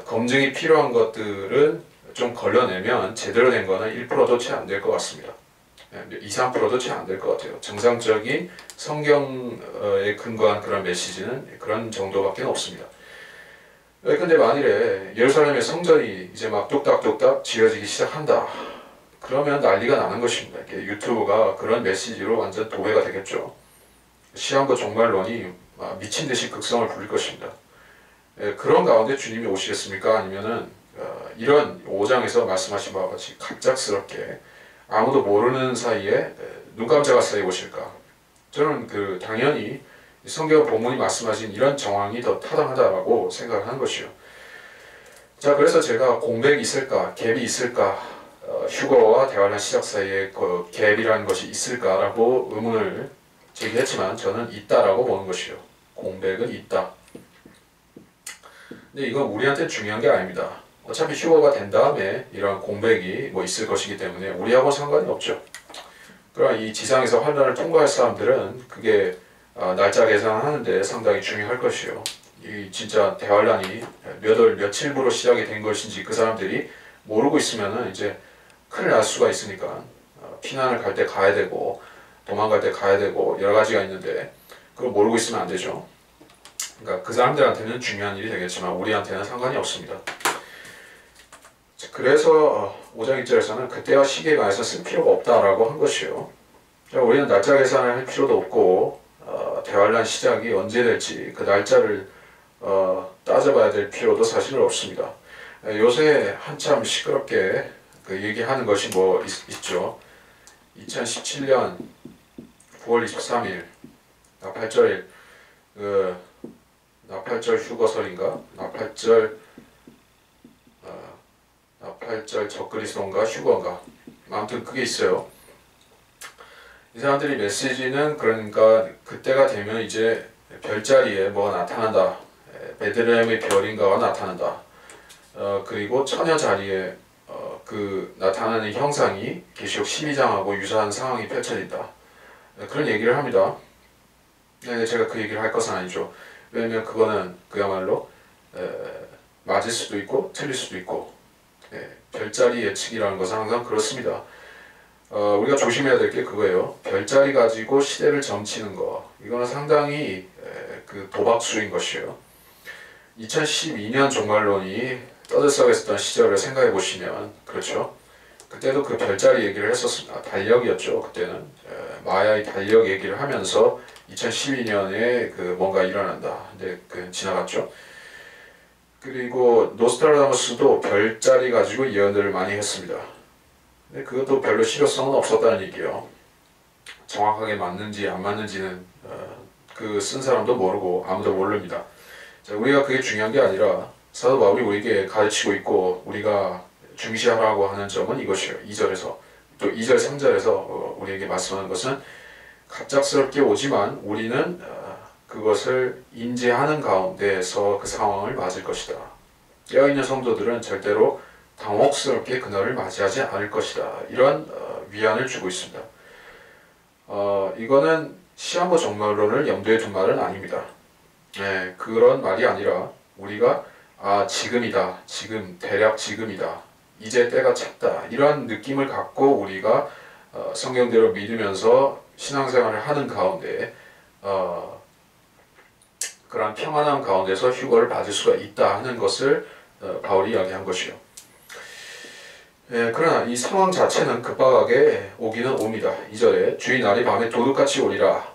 검증이 필요한 것들은 좀 걸러내면 제대로 된 거는 1%도 채 안 될 것 같습니다. 2, 3%도 채 안 될 것 같아요. 정상적인 성경에 근거한 그런 메시지는 그런 정도밖에 없습니다. 근데 만일에 예루살렘의 성전이 이제 막 뚝딱뚝딱 지어지기 시작한다, 그러면 난리가 나는 것입니다. 유튜브가 그런 메시지로 완전 도배가 되겠죠. 시한부 종말론이 미친 듯이 극성을 부릴 것입니다. 그런 가운데 주님이 오시겠습니까? 아니면은 이런 5장에서 말씀하신 바와 같이 갑작스럽게 아무도 모르는 사이에 눈 깜짝할 사이에 오실까? 저는 당연히 성경 본문이 말씀하신 이런 정황이 더 타당하다고 생각을 한 것이요. 자, 그래서 제가 공백이 있을까, 갭이 있을까 휴거와 대환란 시작 사이에 그 갭이라는 것이 있을까라고 의문을 제기했지만 저는 있다라고 보는 것이요. 공백은 있다. 근데 이건 우리한테 중요한 게 아닙니다. 어차피 휴거가 된 다음에 이런 공백이 뭐 있을 것이기 때문에 우리하고 상관이 없죠. 그러나 이 지상에서 환란을 통과할 사람들은 그게 날짜 계산하는데 상당히 중요할 것이요. 이 진짜 대환란이 몇 월 며칠부로 시작이 된 것인지 그 사람들이 모르고 있으면은 이제 큰일 날 수가 있으니까 피난을 갈 때 가야 되고 도망갈 때 가야 되고 여러 가지가 있는데 그걸 모르고 있으면 안 되죠. 그러니까 그 사람들한테는 중요한 일이 되겠지만 우리한테는 상관이 없습니다. 그래서 5장 1절에서는 그때와 시기에 관해서 쓸 필요가 없다라고 한 것이요. 우리는 날짜 계산을 할 필요도 없고 대환란 시작이 언제 될지 그 날짜를 따져봐야 될 필요도 사실은 없습니다. 요새 한참 시끄럽게 그 얘기하는 것이 뭐 있죠. 2017년 9월 23일 나팔절일 그 나팔절 휴거설인가 나팔절 적그리스도인가 휴거인가 아무튼 그게 있어요. 이 사람들이 메시지는 그러니까 그때가 되면 이제 별자리에 뭐가 나타난다. 베들레헴의 별인가가 나타난다. 그리고 처녀 자리에 그 나타나는 형상이 계시록 12장하고 유사한 상황이 펼쳐진다. 그런 얘기를 합니다. 제가 그 얘기를 할 것은 아니죠. 왜냐면 그거는 그야말로 맞을 수도 있고 틀릴 수도 있고 별자리 예측이라는 것은 항상 그렇습니다. 우리가 조심해야 될 게 그거예요. 별자리 가지고 시대를 점치는 거 이거는 상당히 그 도박수인 것이에요. 2012년 종말론이 떠들썩했던 시절을 생각해 보시면 그렇죠. 그때도 그 별자리 얘기를 했었습니다. 달력이었죠. 그때는 마야의 달력 얘기를 하면서 2012년에 그 뭔가 일어난다. 근데 그 지나갔죠. 그리고 노스트라다무스도 별자리 가지고 예언들을 많이 했습니다. 근데 그것도 별로 실효성은 없었다는 얘기예요. 정확하게 맞는지 안 맞는지는 그 쓴 사람도 모르고 아무도 모릅니다. 자, 우리가 그게 중요한 게 아니라 사도 바울이 우리에게 가르치고 있고 우리가 중시하라고 하는 점은 이것이에요. 2절에서 또 2절 3절에서 우리에게 말씀하는 것은 갑작스럽게 오지만 우리는 그것을 인지하는 가운데에서 그 상황을 맞을 것이다. 깨어있는 성도들은 절대로 당혹스럽게 그날을 맞이하지 않을 것이다. 이런 위안을 주고 있습니다. 이거는 시한부 종말론을 염두에 둔 말은 아닙니다. 그런 말이 아니라 우리가 지금이다. 지금 대략 지금이다. 이제 때가 찼다. 이런 느낌을 갖고 우리가 성경대로 믿으면서 신앙생활을 하는 가운데 그런 평안함 가운데서 휴거를 받을 수가 있다 하는 것을 바울이 이야기한 것이요. 그러나 이 상황 자체는 급박하게 오기는 옵니다. 2절에 주의 날이 밤에 도둑같이 오리라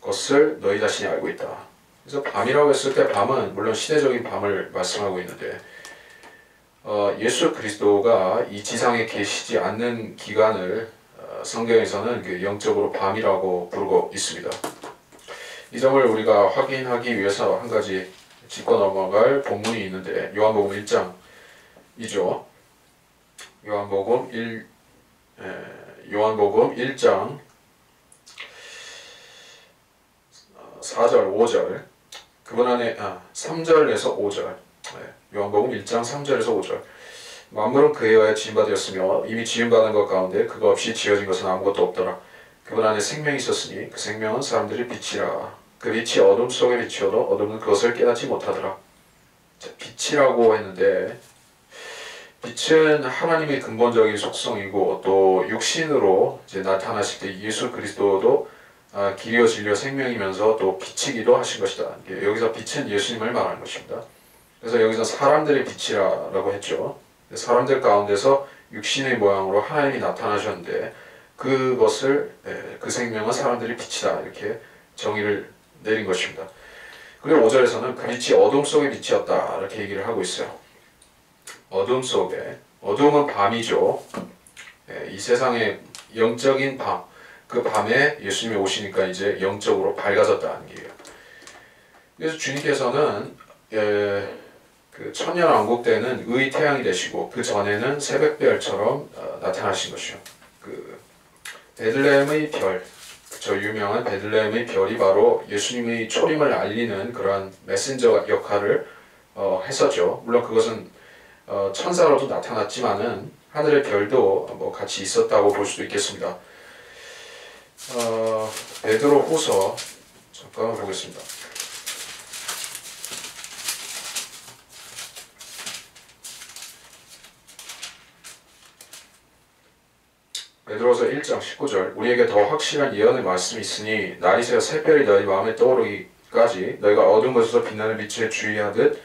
것을 너희 자신이 알고 있다. 그래서 밤이라고 했을 때 밤은 물론 시대적인 밤을 말씀하고 있는데 예수 그리스도가 이 지상에 계시지 않는 기간을 성경에서는 그 영적으로 밤이라고 부르고 있습니다. 이 점을 우리가 확인하기 위해서 한 가지 짚고 넘어갈 본문이 있는데 요한복음 1장이죠. 요한복음 1장 4절 5절 그분 안에 3절에서 5절 요한복음 1장 3절에서 5절 만물은 그에 의하여 지음받았으며 이미 지음받은 것 가운데 그거 없이 지어진 것은 아무것도 없더라. 그분 안에 생명이 있었으니 그 생명은 사람들의 빛이라. 그 빛이 어둠 속에 비치어도 어둠은 그것을 깨닫지 못하더라. 자, 빛이라고 했는데 빛은 하나님의 근본적인 속성이고 또 육신으로 이제 나타나실 때 예수 그리스도도 길이요 진리요 생명이면서 또 빛이기도 하신 것이다. 여기서 빛은 예수님을 말하는 것입니다. 그래서 여기서 사람들의 빛이라고 했죠. 사람들 가운데서 육신의 모양으로 하나님이 나타나셨는데 그것을 그 생명은 사람들의 빛이다 이렇게 정의를 내린 것입니다. 그리고 5절에서는 그 빛이 어둠 속에 빛이었다 이렇게 얘기를 하고 있어요. 어둠 속에 어둠은 밤이죠. 이 세상의 영적인 밤, 그 밤에 예수님이 오시니까 이제 영적으로 밝아졌다는 얘기예요. 그래서 주님께서는 그 천년왕국 때는 의 태양이 되시고 그 전에는 새벽별처럼 나타나신 것이요. 그 베들레헴의 별, 저 유명한 베들레헴의 별이 바로 예수님의 초림을 알리는 그러한 메신저 역할을 했었죠. 물론 그것은 천사로도 나타났지만은 하늘의 별도 뭐 같이 있었다고 볼 수도 있겠습니다. 베드로후서 잠깐 보겠습니다. 베드로서 1장 19절 우리에게 더 확실한 예언의 말씀이 있으니 날이 새어 새별이 너희 마음에 떠오르기까지 너희가 어두운 곳에서 빛나는 빛에 주의하듯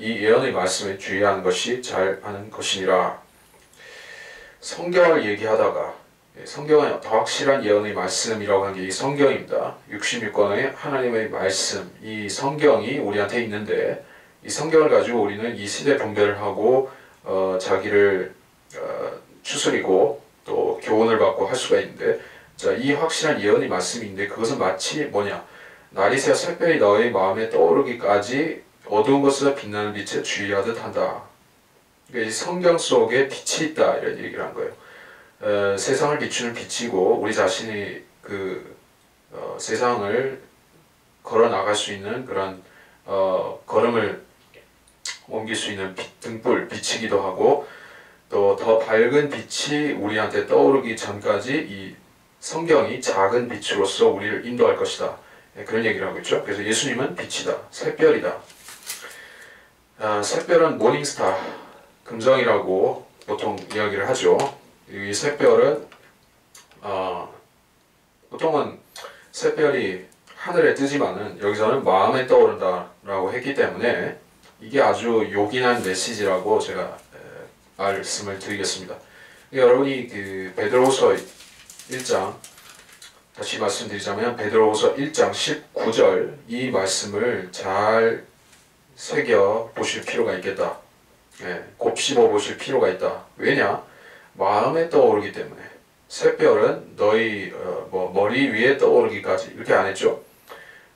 이 예언의 말씀에 주의하는 것이 잘 하는 것이니라. 성경을 얘기하다가 성경은 더 확실한 예언의 말씀이라고 하는 게 이 성경입니다. 66권의 하나님의 말씀, 이 성경이 우리한테 있는데 이 성경을 가지고 우리는 이 시대 분별을 하고 자기를 추스리고 또 교훈을 받고 할 수가 있는데, 자, 이 확실한 예언의 말씀인데 그것은 마치 뭐냐, 날이 새어 새별이 너의 마음에 떠오르기까지 어두운 곳에서 빛나는 빛에 주의하듯 한다. 그러니까 이 성경 속에 빛이 있다 이런 얘기를 한 거예요. 세상을 비추는 빛이고 우리 자신이 그 세상을 걸어 나갈 수 있는 그런 걸음을 옮길 수 있는 등불 빛이기도 하고, 또 더 밝은 빛이 우리한테 떠오르기 전까지 이 성경이 작은 빛으로서 우리를 인도할 것이다. 그런 얘기를 하고 있죠. 그래서 예수님은 빛이다, 새별이다. 새별은 모닝스타, 금성이라고 보통 이야기를 하죠. 이 새별은 보통은 새별이 하늘에 뜨지만은 여기서는 마음에 떠오른다라고 했기 때문에 이게 아주 요긴한 메시지라고 제가 말씀을 드리겠습니다. 여러분이 그 베드로후서 1장 다시 말씀드리자면 베드로후서 1장 19절 이 말씀을 잘 새겨 보실 필요가 있겠다. 곱씹어 보실 필요가 있다. 왜냐? 마음에 떠오르기 때문에. 새별은 너희 머리 위에 떠오르기까지 이렇게 안 했죠.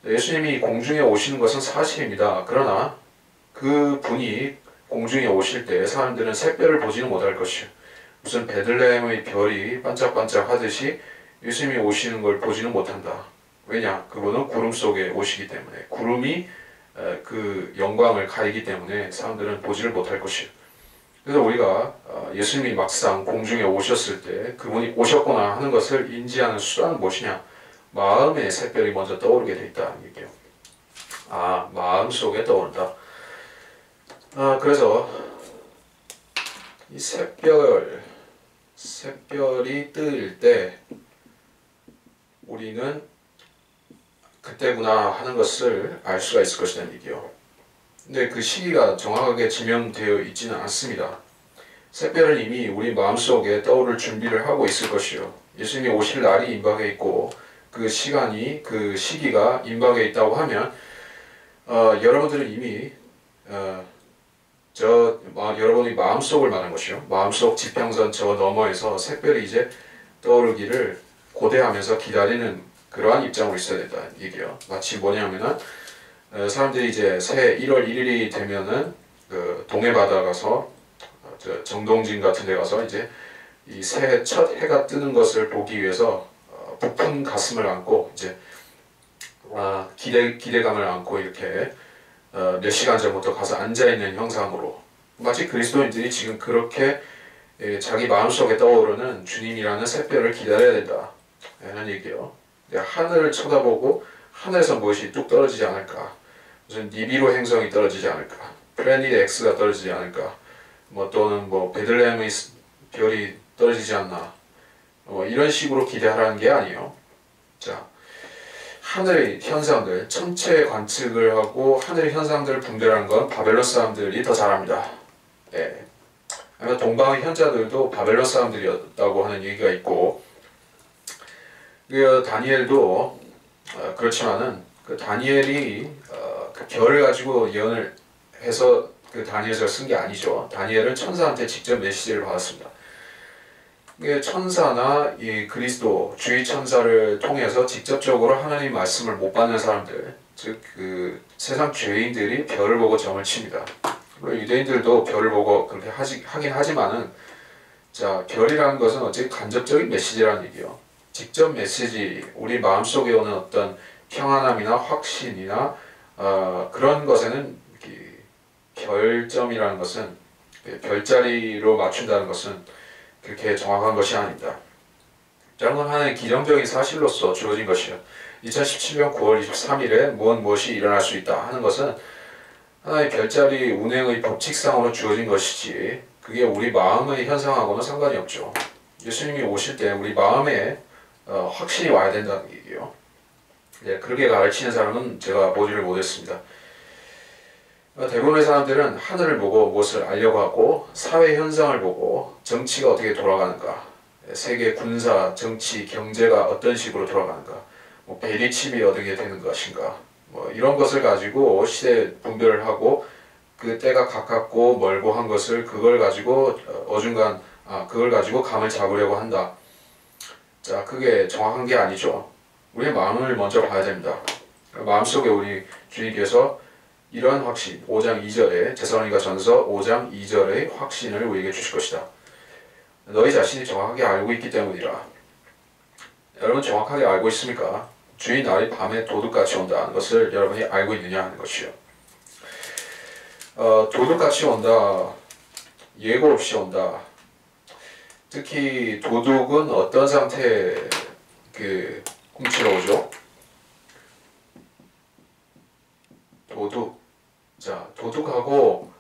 예수님이 공중에 오시는 것은 사실입니다. 그러나 그 분이 공중에 오실 때 사람들은 새별을 보지는 못할 것이요. 무슨 베들레헴의 별이 반짝반짝 하듯이 예수님이 오시는 걸 보지는 못한다. 왜냐? 그분은 구름 속에 오시기 때문에, 구름이 그 영광을 가리기 때문에 사람들은 보지를 못할 것이요. 그래서 우리가 예수님이 막상 공중에 오셨을 때 그분이 오셨구나 하는 것을 인지하는 수단은 무엇이냐? 마음의 새별이 먼저 떠오르게 돼 있다는 얘기예요. 마음 속에 떠오른다. 그래서 이 새별이 뜰 때 우리는 그때구나 하는 것을 알 수가 있을 것이라는 얘기요. 근데 그 시기가 정확하게 지명되어 있지는 않습니다. 새별은 이미 우리 마음속에 떠오를 준비를 하고 있을 것이요. 예수님이 오실 날이 임박해 있고 그 시기가 임박해 있다고 하면 여러분들은 이미 여러분의 마음속을 말하는 것이요. 마음속 지평선 저 너머에서 새별이 이제 떠오르기를 고대하면서 기다리는 그러한 입장으로 있어야 된다는 얘기예요. 마치 뭐냐면은 사람들이 이제 새해 1월 1일이 되면은 그 동해 바다 가서 정동진 같은 데 가서 이제 이 새해 첫 해가 뜨는 것을 보기 위해서 부푼 가슴을 안고 이제 기대감을 안고 이렇게 몇 시간 전부터 가서 앉아있는 형상으로, 마치 그리스도인들이 지금 그렇게 자기 마음속에 떠오르는 주님이라는 새별을 기다려야 된다 라는 얘기예요. 하늘을 쳐다보고 하늘에서 무엇이 뚝 떨어지지 않을까, 무슨 니비루 행성이 떨어지지 않을까, 플래닛 X가 떨어지지 않을까, 또는 베들레헴의 별이 떨어지지 않나, 이런 식으로 기대하라는 게 아니에요. 자, 하늘의 현상들, 천체 관측을 하고 하늘의 현상들을 분별하는 건 바벨론 사람들이 더 잘합니다. 아마 동방의 현자들도 바벨론 사람들이었다고 하는 얘기가 있고, 다니엘도 그렇지만은 그 다니엘이 그 별을 가지고 예언을 해서 그 다니엘서를 쓴 게 아니죠. 다니엘은 천사한테 직접 메시지를 받았습니다. 천사나 이 그리스도 주의 천사를 통해서 직접적으로 하나님 말씀을 못 받는 사람들, 즉 그 세상 죄인들이 별을 보고 점을 칩니다. 물론 유대인들도 별을 보고 그렇게 하긴 하지만은, 자, 별이라는 것은 어찌 간접적인 메시지라는 얘기요. 직접 메시지, 우리 마음속에 오는 어떤 평안함이나 확신이나 그런 것에는 별점이라는 것은, 별자리로 맞춘다는 것은 그렇게 정확한 것이 아닙니다. 이런 건 하나의 기정적인 사실로서 주어진 것이요. 2017년 9월 23일에 무엇이 일어날 수 있다 하는 것은 하나의 별자리 운행의 법칙상으로 주어진 것이지, 그게 우리 마음의 현상하고는 상관이 없죠. 예수님이 오실 때 우리 마음에 확신이 와야 된다는 얘기예요. 네, 그렇게 가르치는 사람은 제가 보지를 못했습니다. 대부분의 사람들은 하늘을 보고 무엇을 알려고 하고, 사회 현상을 보고 정치가 어떻게 돌아가는가, 세계 군사, 정치, 경제가 어떤 식으로 돌아가는가, 뭐 베리칩이 어떻게 되는 것인가, 뭐 이런 것을 가지고 시대 분별을 하고, 그 때가 가깝고 멀고 한 것을 그걸 가지고 그걸 가지고 감을 잡으려고 한다. 자, 그게 정확한 게 아니죠. 우리의 마음을 먼저 봐야 됩니다. 마음속에 우리 주님께서 이러한 확신, 5장 2절에 데살로니가전서 5장 2절의 확신을 우리에게 주실 것이다. 너희 자신이 정확하게 알고 있기 때문이라. 여러분 정확하게 알고 있습니까? 주의 날이 밤에 도둑같이 온다는 것을 여러분이 알고 있느냐 하는 것이요. 도둑같이 온다, 예고 없이 온다. 특히 도둑은 어떤 상태에 훔치러 오죠? 자, 도둑하고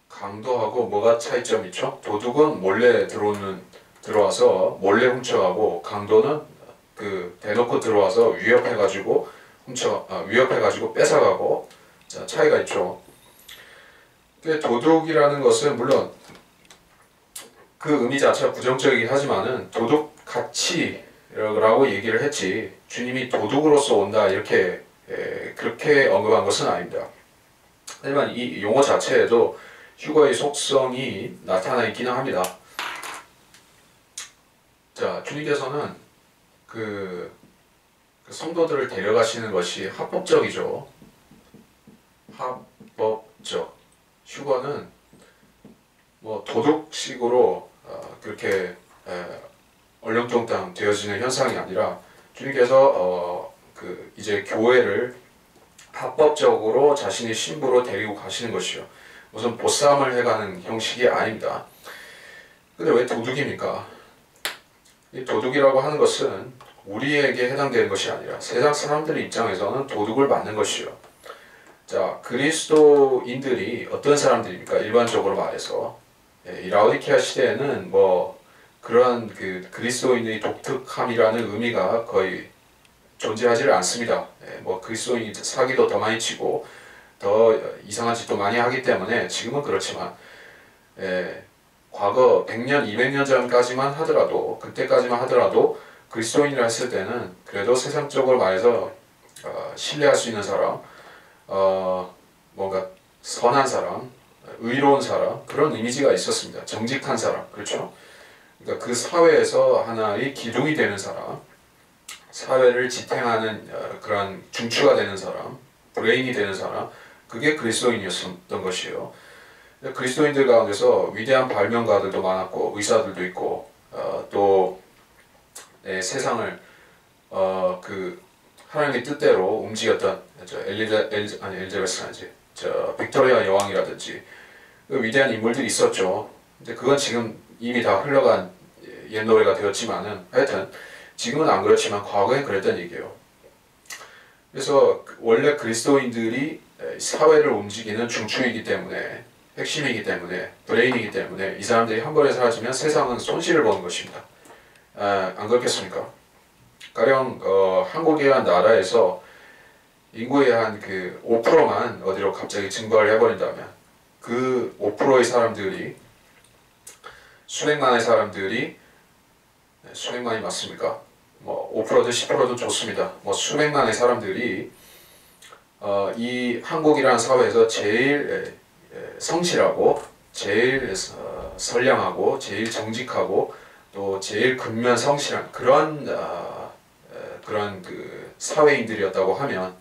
강도하고 뭐가 차이점이 있죠? 도둑은 몰래 들어와서 몰래 훔쳐가고, 강도는 대놓고 들어와서 위협해가지고 뺏어가고. 자, 차이가 있죠. 도둑이라는 것은 물론 그 의미 자체가 부정적이긴 하지만은 도둑같이라고 얘기를 했지, 주님이 도둑으로서 온다 이렇게 그렇게 언급한 것은 아닙니다. 하지만 이 용어 자체에도 휴거의 속성이 나타나 있기는 합니다. 자, 주님께서는 그 성도들을 데려가시는 것이 합법적이죠. 합법적. 휴거는 뭐 도둑식으로 그렇게 얼렁뚱땅 되어지는 현상이 아니라, 주님께서 이제 교회를 합법적으로 자신의 신부로 데리고 가시는 것이요. 무슨 보쌈을 해가는 형식이 아닙니다. 근데 왜 도둑입니까? 이 도둑이라고 하는 것은 우리에게 해당되는 것이 아니라 세상 사람들의 입장에서는 도둑을 맞는 것이요. 자, 그리스도인들이 어떤 사람들입니까? 일반적으로 말해서 이 라오디케아 시대에는 뭐 그런 그리스도인의 독특함이라는 의미가 거의 존재하지를 않습니다. 뭐 그리스도인이 사기도 더 많이 치고 더 이상한 짓도 많이 하기 때문에 지금은 그렇지만, 과거 100년, 200년 전까지만 하더라도, 그때까지만 하더라도 그리스도인이라 했을 때는 그래도 세상적으로 말해서 신뢰할 수 있는 사람, 뭔가 선한 사람, 의로운 사람, 그런 이미지가 있었습니다. 정직한 사람, 그렇죠? 그러니까 그 사회에서 하나의 기둥이 되는 사람, 사회를 지탱하는 그런 중추가 되는 사람, 브레인이 되는 사람, 그게 그리스도인이었던 것이에요. 그리스도인들 가운데서 위대한 발명가들도 많았고, 의사들도 있고, 또 세상을 하나님의 뜻대로 움직였던 엘리자베스 아니지, 빅토리아 여왕이라든지 그 위대한 인물들이 있었죠. 근데 그건 지금 이미 다 흘러간 옛 노래가 되었지만은, 하여튼 지금은 안 그렇지만 과거엔 그랬던 얘기예요. 그래서 원래 그리스도인들이 사회를 움직이는 중추이기 때문에, 핵심이기 때문에, 브레인이기 때문에 이 사람들이 한 번에 사라지면 세상은 손실을 보는 것입니다. 안 그렇겠습니까? 가령 한국이라는 나라에서 인구의 한 5%만 어디로 갑자기 증발을 해버린다면, 그 5%의 사람들이, 수백만의 사람들이, 수백만이 맞습니까? 뭐 5%든 10%든 좋습니다. 뭐 수백만의 사람들이 이 한국이라는 사회에서 제일 성실하고, 제일 선량하고, 제일 정직하고, 또 제일 근면 성실한 그런 사회인들이었다고 하면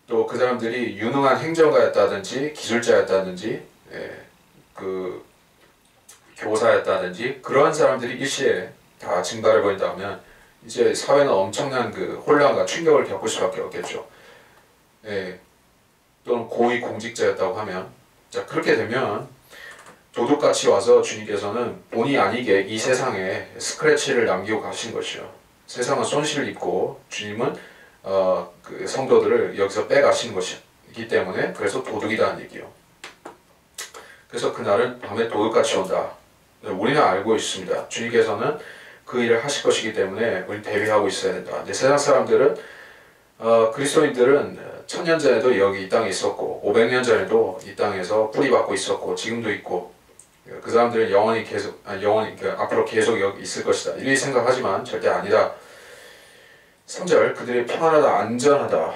또 그 사람들이 유능한 행정가였다든지 기술자였다든지 그 교사였다든지 그러한 사람들이 일시에 다 증발해 버린다면 이제 사회는 엄청난 그 혼란과 충격을 겪을 수밖에 없겠죠. 또는 고위 공직자였다고 하면 자 그렇게 되면 도둑같이 와서 주님께서는 본의 아니게 이 세상에 스크래치를 남기고 가신 것이요. 세상은 손실을 입고 주님은 그 성도들을 여기서 빼가시는 것이기 때문에 그래서 도둑이라는 얘기요. 그래서 그날은 밤에 도둑같이 온다. 우리는 알고 있습니다. 주님께서는 그 일을 하실 것이기 때문에 우리 대비하고 있어야 된다. 근데 세상 사람들은 그리스도인들은 1000년 전에도 여기 이 땅에 있었고 500년 전에도 이 땅에서 뿌리박고 있었고 지금도 있고 그 사람들은 영원히 앞으로 계속 여기 있을 것이다. 이렇게 생각하지만 절대 아니다. 3절 그들이 평안하다 안전하다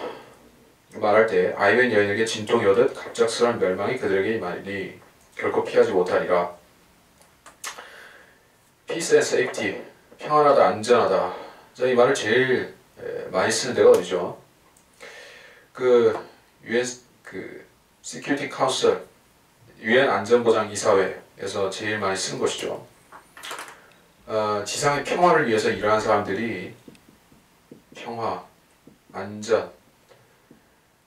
말할 때 아이웬 여인에게 진통이 오듯 갑작스러운 멸망이 그들에게 임하리니 결코 피하지 못하리라. Peace and safety 평안하다 안전하다. 자, 이 말을 제일 많이 쓰는 데가 어디죠? 그 UN 그 Security Council UN 안전보장 이사회에서 제일 많이 쓴 것이죠. 지상의 평화를 위해서 일하는 사람들이 평화, 안전.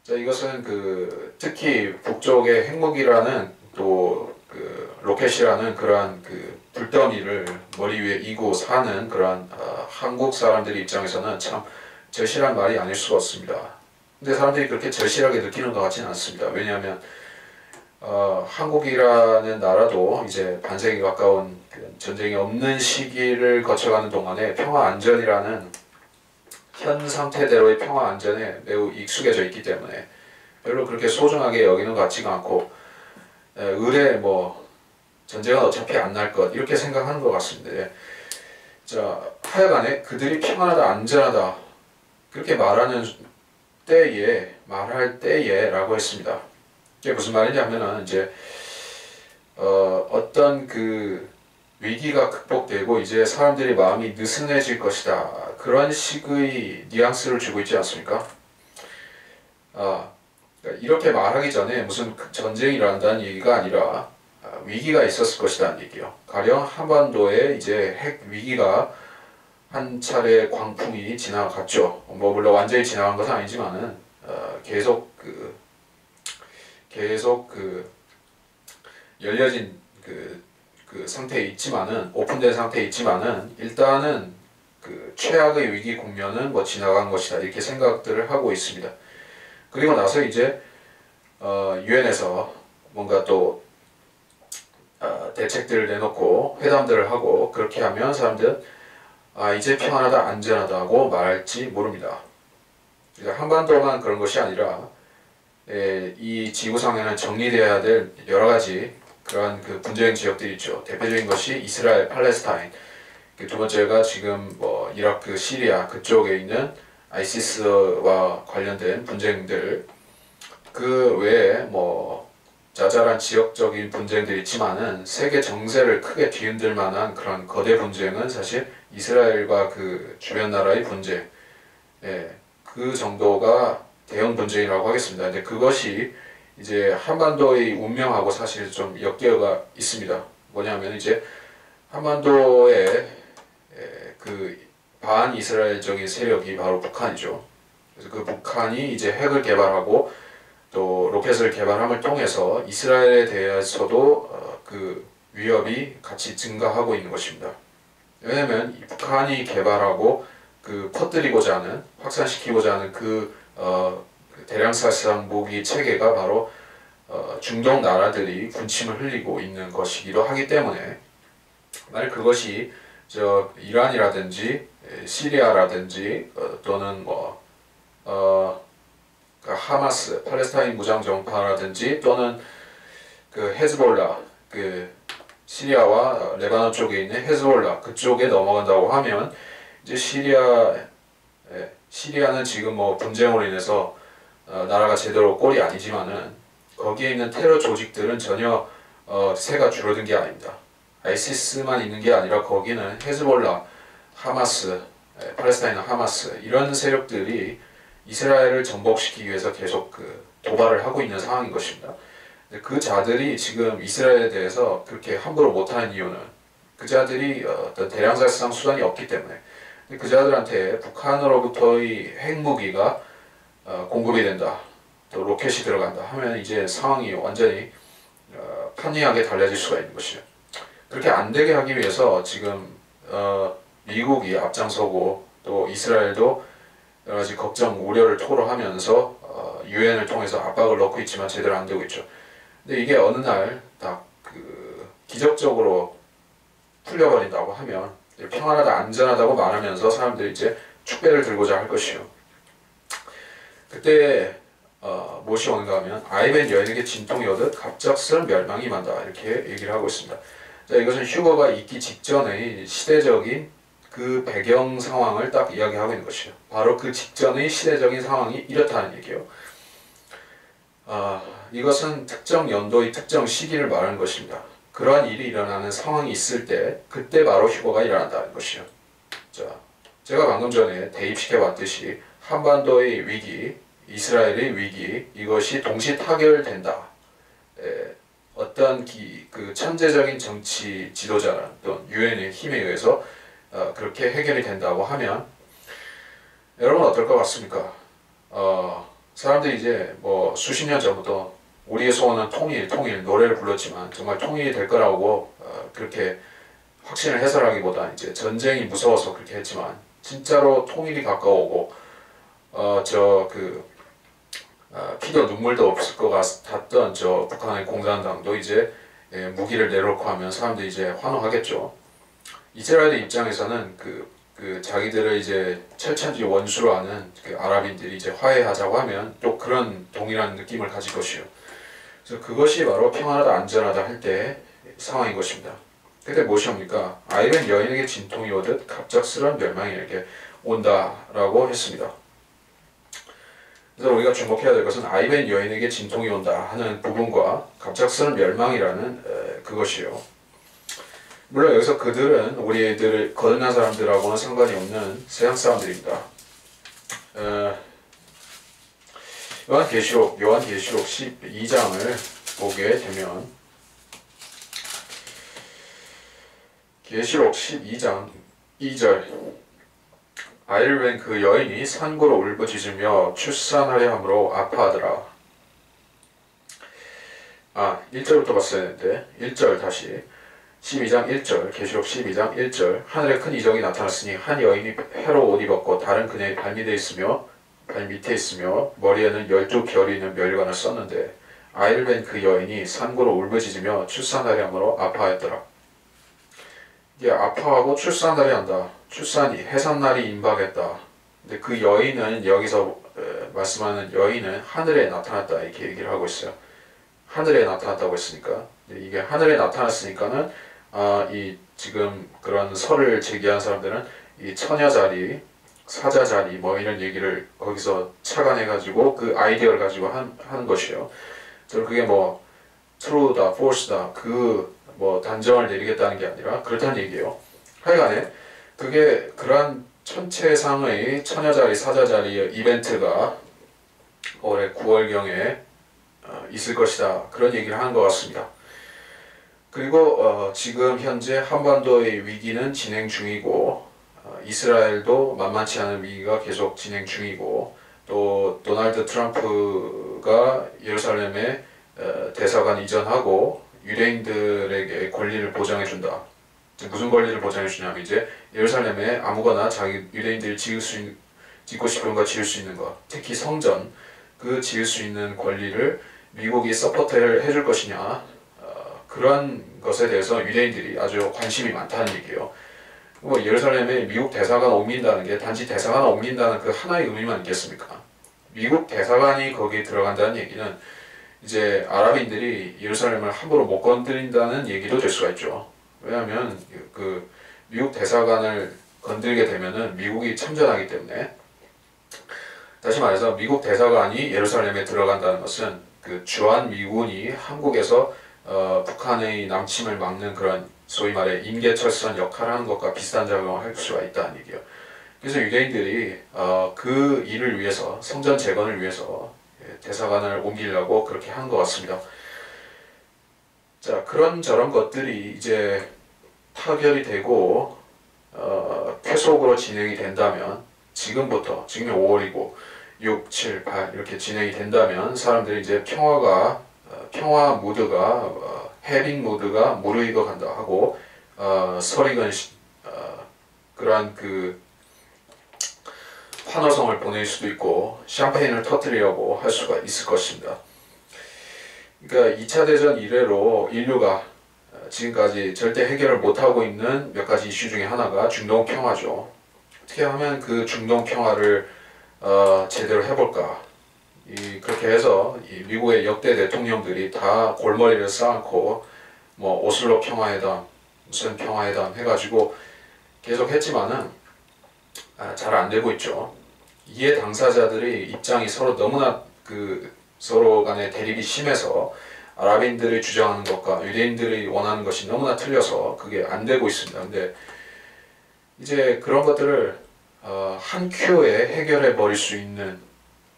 자, 이것은 그 특히 북쪽의 핵무기라는 또 그 로켓이라는 그러한 그 불더미를 머리 위에 이고 사는 그러한 한국 사람들의 입장에서는 참 절실한 말이 아닐 수가 없습니다. 근데 사람들이 그렇게 절실하게 느끼는 것 같지는 않습니다. 왜냐하면 한국이라는 나라도 이제 반세기 가까운 전쟁이 없는 시기를 거쳐가는 동안에 평화 안전이라는 현 상태대로의 평화 안전에 매우 익숙해져 있기 때문에 별로 그렇게 소중하게 여기는 것 같지가 않고 의뢰 전쟁은 어차피 안 날 것 이렇게 생각하는 것 같습니다. 자 하여간에 그들이 평안하다 안전하다 그렇게 말할 때에라고 했습니다. 이게 무슨 말이냐면은 이제 어떤 그 위기가 극복되고 이제 사람들의 마음이 느슨해질 것이다. 그런 식의 뉘앙스를 주고 있지 않습니까? 이렇게 말하기 전에 무슨 전쟁이 일어난다는 얘기가 아니라 위기가 있었을 것이라는 얘기요. 가령 한반도에 이제 핵 위기가 한 차례 광풍이 지나갔죠. 물론 완전히 지나간 것은 아니지만은 계속 열려진 그 상태에 있지만은 오픈된 상태에 있지만은 일단은 그 최악의 위기 국면은 지나간 것이다 이렇게 생각들을 하고 있습니다. 그리고 나서 이제 유엔에서 뭔가 또 대책들을 내놓고 회담들을 하고 그렇게 하면 사람들은 이제 평안하다 안전하다고 말할지 모릅니다. 그러니까 한반도만 그런 것이 아니라 이 지구상에는 정리되어야 될 여러 가지 그런 그 분쟁 지역들이 있죠. 대표적인 것이 이스라엘, 팔레스타인. 두 번째가 지금 이라크, 시리아 그쪽에 있는 아이시스와 관련된 분쟁들. 그 외에 자잘한 지역적인 분쟁들이 있지만은 세계 정세를 크게 뒤흔들 만한 그런 거대 분쟁은 사실 이스라엘과 그 주변 나라의 분쟁, 그 정도가 대형 분쟁이라고 하겠습니다. 근데 그것이 이제 한반도의 운명하고 사실 좀 엮여가 있습니다. 뭐냐면 이제 한반도에 그 반이스라엘적인 세력이 바로 북한이죠. 그래서 그 북한이 이제 핵을 개발하고 또 로켓을 개발함을 통해서 이스라엘에 대해서도 그 위협이 같이 증가하고 있는 것입니다. 왜냐하면 이 북한이 개발하고 그 퍼뜨리고자 하는 확산시키고자 하는 그 대량살상 무기 체계가 바로 중동 나라들이 군침을 흘리고 있는 것이기도 하기 때문에 만약 그것이 이란이라든지 시리아라든지 또는 하마스, 팔레스타인 무장 정파라든지 또는 그 헤즈볼라, 그 시리아와 레바논 쪽에 있는 헤즈볼라 그쪽에 넘어간다고 하면 이제 시리아는 지금 분쟁으로 인해서 나라가 제대로 꼴이 아니지만은 거기에 있는 테러 조직들은 전혀 세가 줄어든 게 아닙니다. 아이시스만 있는 게 아니라 거기는 헤즈볼라, 하마스, 팔레스타인이나 하마스 이런 세력들이 이스라엘을 전복시키기 위해서 계속 그 도발을 하고 있는 상황인 것입니다. 그 자들이 지금 이스라엘에 대해서 그렇게 함부로 못하는 이유는 그 자들이 어떤 대량살상 수단이 없기 때문에 그 자들한테 북한으로부터의 핵무기가 공급이 된다, 또 로켓이 들어간다 하면 이제 상황이 완전히 편리하게 달라질 수가 있는 것이죠. 그렇게 안 되게 하기 위해서 지금 미국이 앞장서고 또 이스라엘도 여러 가지 걱정, 우려를 토로하면서 유엔을 통해서 압박을 넣고 있지만 제대로 안 되고 있죠. 근데 이게 어느 날 딱 그 기적적으로 풀려버린다고 하면 평안하다, 안전하다고 말하면서 사람들이 이제 축배를 들고자 할 것이요. 그때 무엇이 오는가 하면 아이벤 여인에게 진통이 오듯 갑작스런 멸망이 임한다 이렇게 얘기를 하고 있습니다. 자, 이것은 휴거가 있기 직전의 시대적인 그 배경 상황을 딱 이야기하고 있는 것이요. 바로 그 직전의 시대적인 상황이 이렇다는 얘기예요. 이것은 특정 연도의 특정 시기를 말하는 것입니다. 그러한 일이 일어나는 상황이 있을 때 그때 바로 휴거가 일어난다는 것이요. 자, 제가 방금 전에 대입시켜 봤듯이 한반도의 위기, 이스라엘의 위기, 이것이 동시 타결된다. 어떤 그 천재적인 정치 지도자는 또 유엔의 힘에 의해서 그렇게 해결이 된다고 하면 여러분 어떨 것 같습니까? 사람들이 이제 뭐 수십 년 전부터 우리의 소원은 통일 노래를 불렀지만 정말 통일이 될 거라고 그렇게 확신을 해설하기보다 이제 전쟁이 무서워서 그렇게 했지만 진짜로 통일이 가까워오고 피도 눈물도 없을 것 같았던 저 북한의 공산당도 이제 무기를 내놓고 하면 사람들이 이제 환호하겠죠. 이스라엘의 입장에서는 그 자기들을 이제 철천지 원수로 하는 그 아랍인들이 이제 화해하자고 하면 또 그런 동일한 느낌을 가질 것이요. 그래서 그것이 바로 평안하다, 안전하다 할 때 상황인 것입니다. 그때 무엇이 옵니까? 아이벤 여인에게 진통이 오듯 갑작스런 멸망이 이렇게 온다라고 했습니다. 그래서 우리가 주목해야 될 것은 아이벤 여인에게 진통이 온다 하는 부분과 갑작스런 멸망이라는 그것이요. 물론 여기서 그들은 우리들을 거듭난 사람들하고는 상관이 없는 서양 사람들입니다. 요한계시록 12장을 보게 되면 계시록 12장 2절 아이를 뵌 그 여인이 산고로 울부짖으며 출산하려 함으로 아파하더라. 1절부터 봤어야 했는데 1절 다시 12장 1절 계시록 12장 1절 하늘에 큰 이적이 나타났으니 한 여인이 해로 옷 입었고 다른 그녀의 발 밑에 있으며 머리에는 12별이 있는 멸관을 썼는데 아이를 뵌 그 여인이 산고로 울부짖으며 출산하려 함으로 아파하였더라. 이게 아파하고 출산하려 한다. 출산이 해산날이 임박했다. 근데 그 여인은 여기서 말씀하는 여인은 하늘에 나타났다 이렇게 얘기를 하고 있어요. 하늘에 나타났다고 했으니까 이게 하늘에 나타났으니까는 이 지금 그런 설을 제기한 사람들은 이 처녀 자리, 사자 자리 뭐 이런 얘기를 거기서 착안해가지고 그 아이디어를 가지고 하는 것이에요. 저는 그게 뭐 true다, false다 그 뭐 단정을 내리겠다는 게 아니라 그렇다는 얘기예요. 하여간에 그게 그러한 천체상의 처녀 자리, 사자 자리의 이벤트가 올해 9월경에 있을 것이다. 그런 얘기를 하는 것 같습니다. 그리고 지금 현재 한반도의 위기는 진행 중이고 이스라엘도 만만치 않은 위기가 계속 진행 중이고 또 도널드 트럼프가 예루살렘에 대사관 이전하고 유대인들에게 권리를 보장해준다. 무슨 권리를 보장해주냐면 이제 예루살렘에 아무거나 자기 유대인들이 짓고 싶은 거 지을 수 있는 것, 특히 성전 그 지을 수 있는 권리를 미국이 서포트를 해줄 것이냐, 그런 것에 대해서 유대인들이 아주 관심이 많다는 얘기예요. 뭐 예루살렘에 미국 대사관 옮긴다는 게 단지 대사관 옮긴다는 그 하나의 의미만 있겠습니까? 미국 대사관이 거기에 들어간다는 얘기는 이제 아랍인들이 예루살렘을 함부로 못 건드린다는 얘기도 될 수가 있죠. 왜냐하면 그 미국 대사관을 건들게 되면은 미국이 참전하기 때문에. 다시 말해서 미국 대사관이 예루살렘에 들어간다는 것은 그 주한 미군이 한국에서 북한의 남침을 막는 그런 소위 말해 임계철선 역할을 하는 것과 비슷한 작용을 할 수가 있다는 얘기예요. 그래서 유대인들이 그 일을 위해서 성전 재건을 위해서 대사관을 옮기려고 그렇게 한 것 같습니다. 자, 그런 저런 것들이 이제 타결이 되고 쾌속으로 진행이 된다면 지금부터 지금이 5월이고 6, 7, 8 이렇게 진행이 된다면 사람들이 이제 평화 무드가 해빙 무드가 무르익어 간다 하고 설익은 그러한 그 환호성을 보낼 수도 있고 샴페인을 터뜨리려고 할 수가 있을 것입니다. 그러니까 2차 대전 이래로 인류가 지금까지 절대 해결을 못하고 있는 몇 가지 이슈 중에 하나가 중동 평화죠. 어떻게 하면 그 중동 평화를 제대로 해볼까? 그렇게 해서 이 미국의 역대 대통령들이 다 골머리를 쌓고 뭐 오슬로 평화회담, 무슨 평화회담 해가지고 계속 했지만은 잘 안 되고 있죠. 이해 당사자들의 입장이 서로 너무나 서로 간의 대립이 심해서 아랍인들이 주장하는 것과 유대인들이 원하는 것이 너무나 틀려서 그게 안 되고 있습니다. 근데 이제 그런 것들을 한 큐에 해결해 버릴 수 있는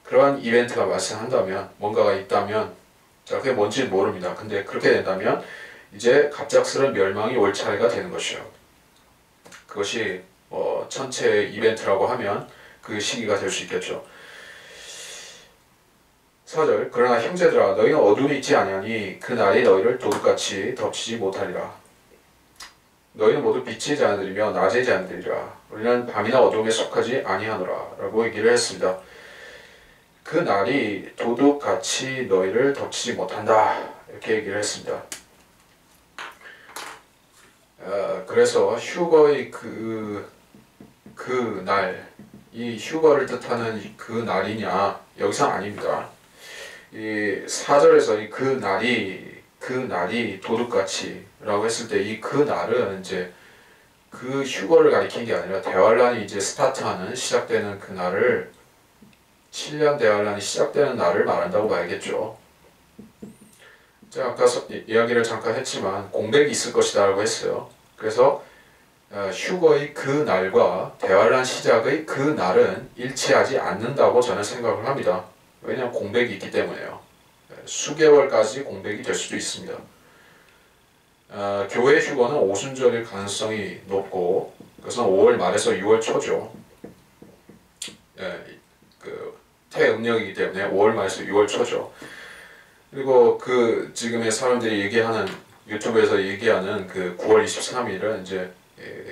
그러한 이벤트가 발생한다면 뭔가가 있다면 자 그게 뭔지는 모릅니다. 근데 그렇게 된다면 이제 갑작스런 멸망이 올 차례가 되는 것이요. 그것이 전체 이벤트라고 하면 그 시기가 될 수 있겠죠. 4절 그러나 형제들아 너희는 어둠이 있지 아니하니 그 날이 너희를 도둑같이 덮치지 못하리라. 너희는 모두 빛의 자녀들이며 낮의 자녀들이라. 우리는 밤이나 어둠에 속하지 아니하노라 라고 얘기를 했습니다. 그 날이 도둑같이 너희를 덮치지 못한다 이렇게 얘기를 했습니다. 그래서 휴거의 그 날, 이 휴거를 뜻하는 그 날이냐 여기서 아닙니다. 이 4절에서 그 날이 도둑같이 라고 했을 때 이 그 날은 이제 그 휴거를 가리킨 게 아니라 대환란이 이제 스타트하는 시작되는 그 날을 7년 대환란이 시작되는 날을 말한다고 봐야겠죠. 제가 아까 이야기를 잠깐 했지만 공백이 있을 것이다 라고 했어요. 그래서 휴거의 그 날과 대환란 시작의 그 날은 일치하지 않는다고 저는 생각을 합니다. 왜냐하면 공백이 있기 때문에요. 수개월까지 공백이 될 수도 있습니다. 교회 휴거는 오순절일 가능성이 높고 그것은 5월 말에서 6월 초죠. 태음력이기 때문에 5월 말에서 6월 초죠. 그리고 지금의 사람들이 얘기하는 유튜브에서 얘기하는 9월 23일은 이제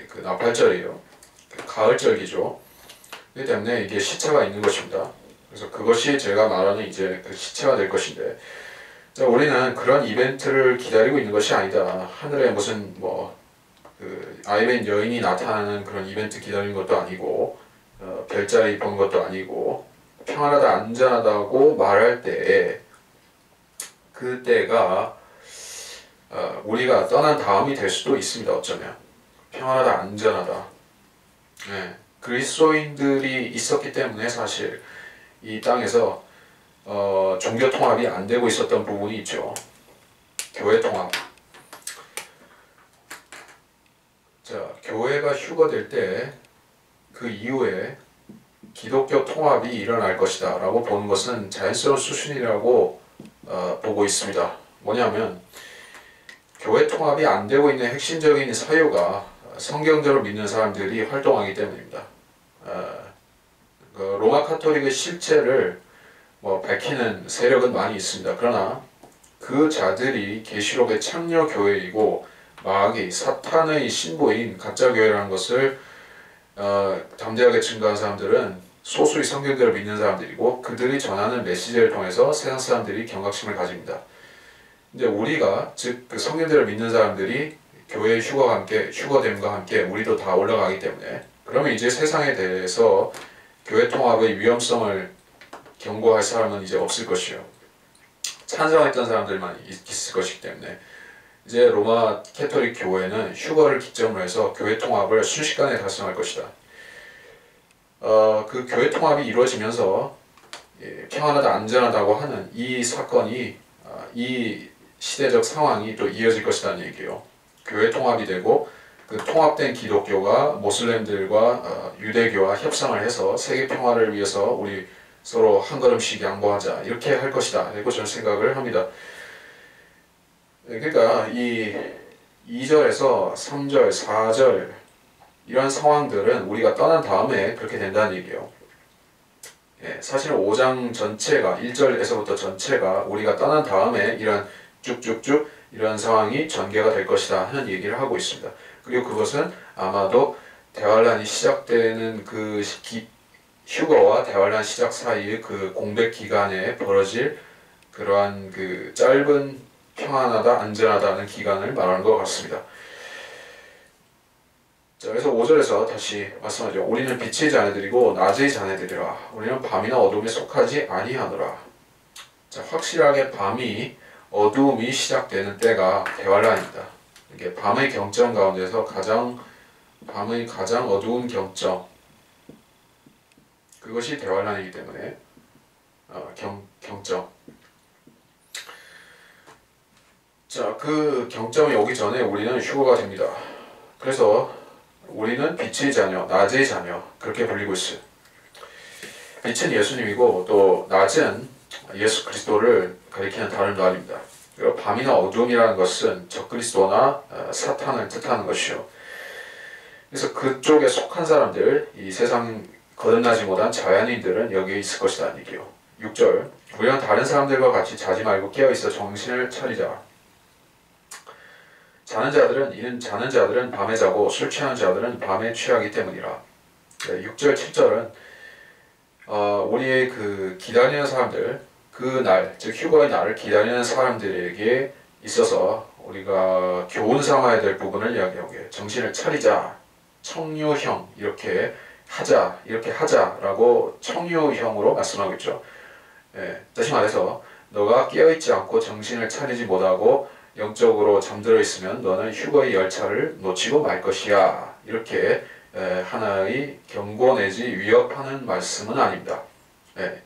그 나팔절이에요. 가을절기죠. 그렇기 때문에 이게 시차가 있는 것입니다. 그래서 그것이 제가 말하는 이제 그 시차가 될 것인데, 자, 우리는 그런 이벤트를 기다리고 있는 것이 아니다. 하늘에 무슨 아이벤 여인이 나타나는 그런 이벤트 기다리는 것도 아니고, 별자리 보는 것도 아니고, 평안하다 안전하다고 말할 때에 그때가 우리가 떠난 다음이 될 수도 있습니다. 어쩌면 평안하다 안전하다. 네. 그리스도인들이 있었기 때문에 사실 이 땅에서 종교 통합이 안 되고 있었던 부분이 있죠. 교회 통합. 자, 교회가 휴거될 때 그 이후에 기독교 통합이 일어날 것이다 라고 보는 것은 자연스러운 수순이라고 보고 있습니다. 뭐냐면 교회 통합이 안 되고 있는 핵심적인 사유가 성경대로 믿는 사람들이 활동하기 때문입니다. 로마 카톨릭의 실체를 밝히는 세력은 많이 있습니다. 그러나 그 자들이 계시록의 창녀 교회이고 마귀 사탄의 신부인 가짜 교회라는 것을 담대하게 증거한 사람들은 소수의 성경대로 믿는 사람들이고 그들이 전하는 메시지를 통해서 세상 사람들이 경각심을 가집니다. 근데 우리가 즉 그 성경대로 믿는 사람들이 교회의 휴거됨과 함께 우리도 다 올라가기 때문에 그러면 이제 세상에 대해서 교회 통합의 위험성을 경고할 사람은 이제 없을 것이요. 찬성했던 사람들만 있을 것이기 때문에 이제 로마 캐톨릭 교회는 휴거를 기점으로 해서 교회 통합을 순식간에 달성할 것이다. 그 교회 통합이 이루어지면서 평안하다 안전하다고 하는 이 사건이 이 시대적 상황이 또 이어질 것이라는 얘기예요. 교회 통합이 되고 그 통합된 기독교가 모슬렘들과 유대교와 협상을 해서 세계 평화를 위해서 우리 서로 한 걸음씩 양보하자 이렇게 할 것이다. 이렇게 저는 생각을 합니다. 그러니까 이 2절에서 3절, 4절 이런 상황들은 우리가 떠난 다음에 그렇게 된다는 얘기예요. 사실 5장 전체가 1절에서부터 전체가 우리가 떠난 다음에 이런 쭉쭉쭉 이런 상황이 전개가 될 것이다 하는 얘기를 하고 있습니다. 그리고 그것은 아마도 대환란이 시작되는 그 휴거와 대환란 시작 사이의 그 공백 기간에 벌어질 그러한 그 짧은 평안하다, 안전하다는 기간을 말하는 것 같습니다. 자, 그래서 5절에서 다시 말씀하죠. 우리는 빛의 자녀들이고 낮의 자녀들이라. 우리는 밤이나 어둠에 속하지 아니하노라. 자, 확실하게 어두움이 시작되는 때가 대환란입니다. 이게 밤의 경점 가운데서 밤의 가장 어두운 경점, 그것이 대환란이기 때문에 경점. 자, 그 경점이 오기 전에 우리는 휴거가 됩니다. 그래서 우리는 빛의 자녀, 낮의 자녀 그렇게 불리고 있어요. 빛은 예수님이고 또 낮은 예수 그리스도를 가리키는 다른 말입니다. 그리고 밤이나 어둠이라는 것은 적그리스도나 사탄을 뜻하는 것이요. 그래서 그쪽에 속한 사람들, 이 세상 거듭나지 못한 자연인들은 여기에 있을 것이다 얘기요. 6절 우리는 다른 사람들과 같이 자지 말고 깨어있어 정신을 차리자. 자는 자들은 밤에 자고 술 취하는 자들은 밤에 취하기 때문이라. 6절 7절은 우리의 그 기다리는 사람들, 그 날, 즉 휴거의 날을 기다리는 사람들에게 있어서 우리가 교훈 삼아야 될 부분을 이야기하고 정신을 차리자, 청유형 이렇게 하자라고 청유형으로 말씀하고 있죠. 다시 말해서 너가 깨어있지 않고 정신을 차리지 못하고 영적으로 잠들어 있으면 너는 휴거의 열차를 놓치고 말 것이야. 이렇게 하나의 경고 내지 위협하는 말씀은 아닙니다.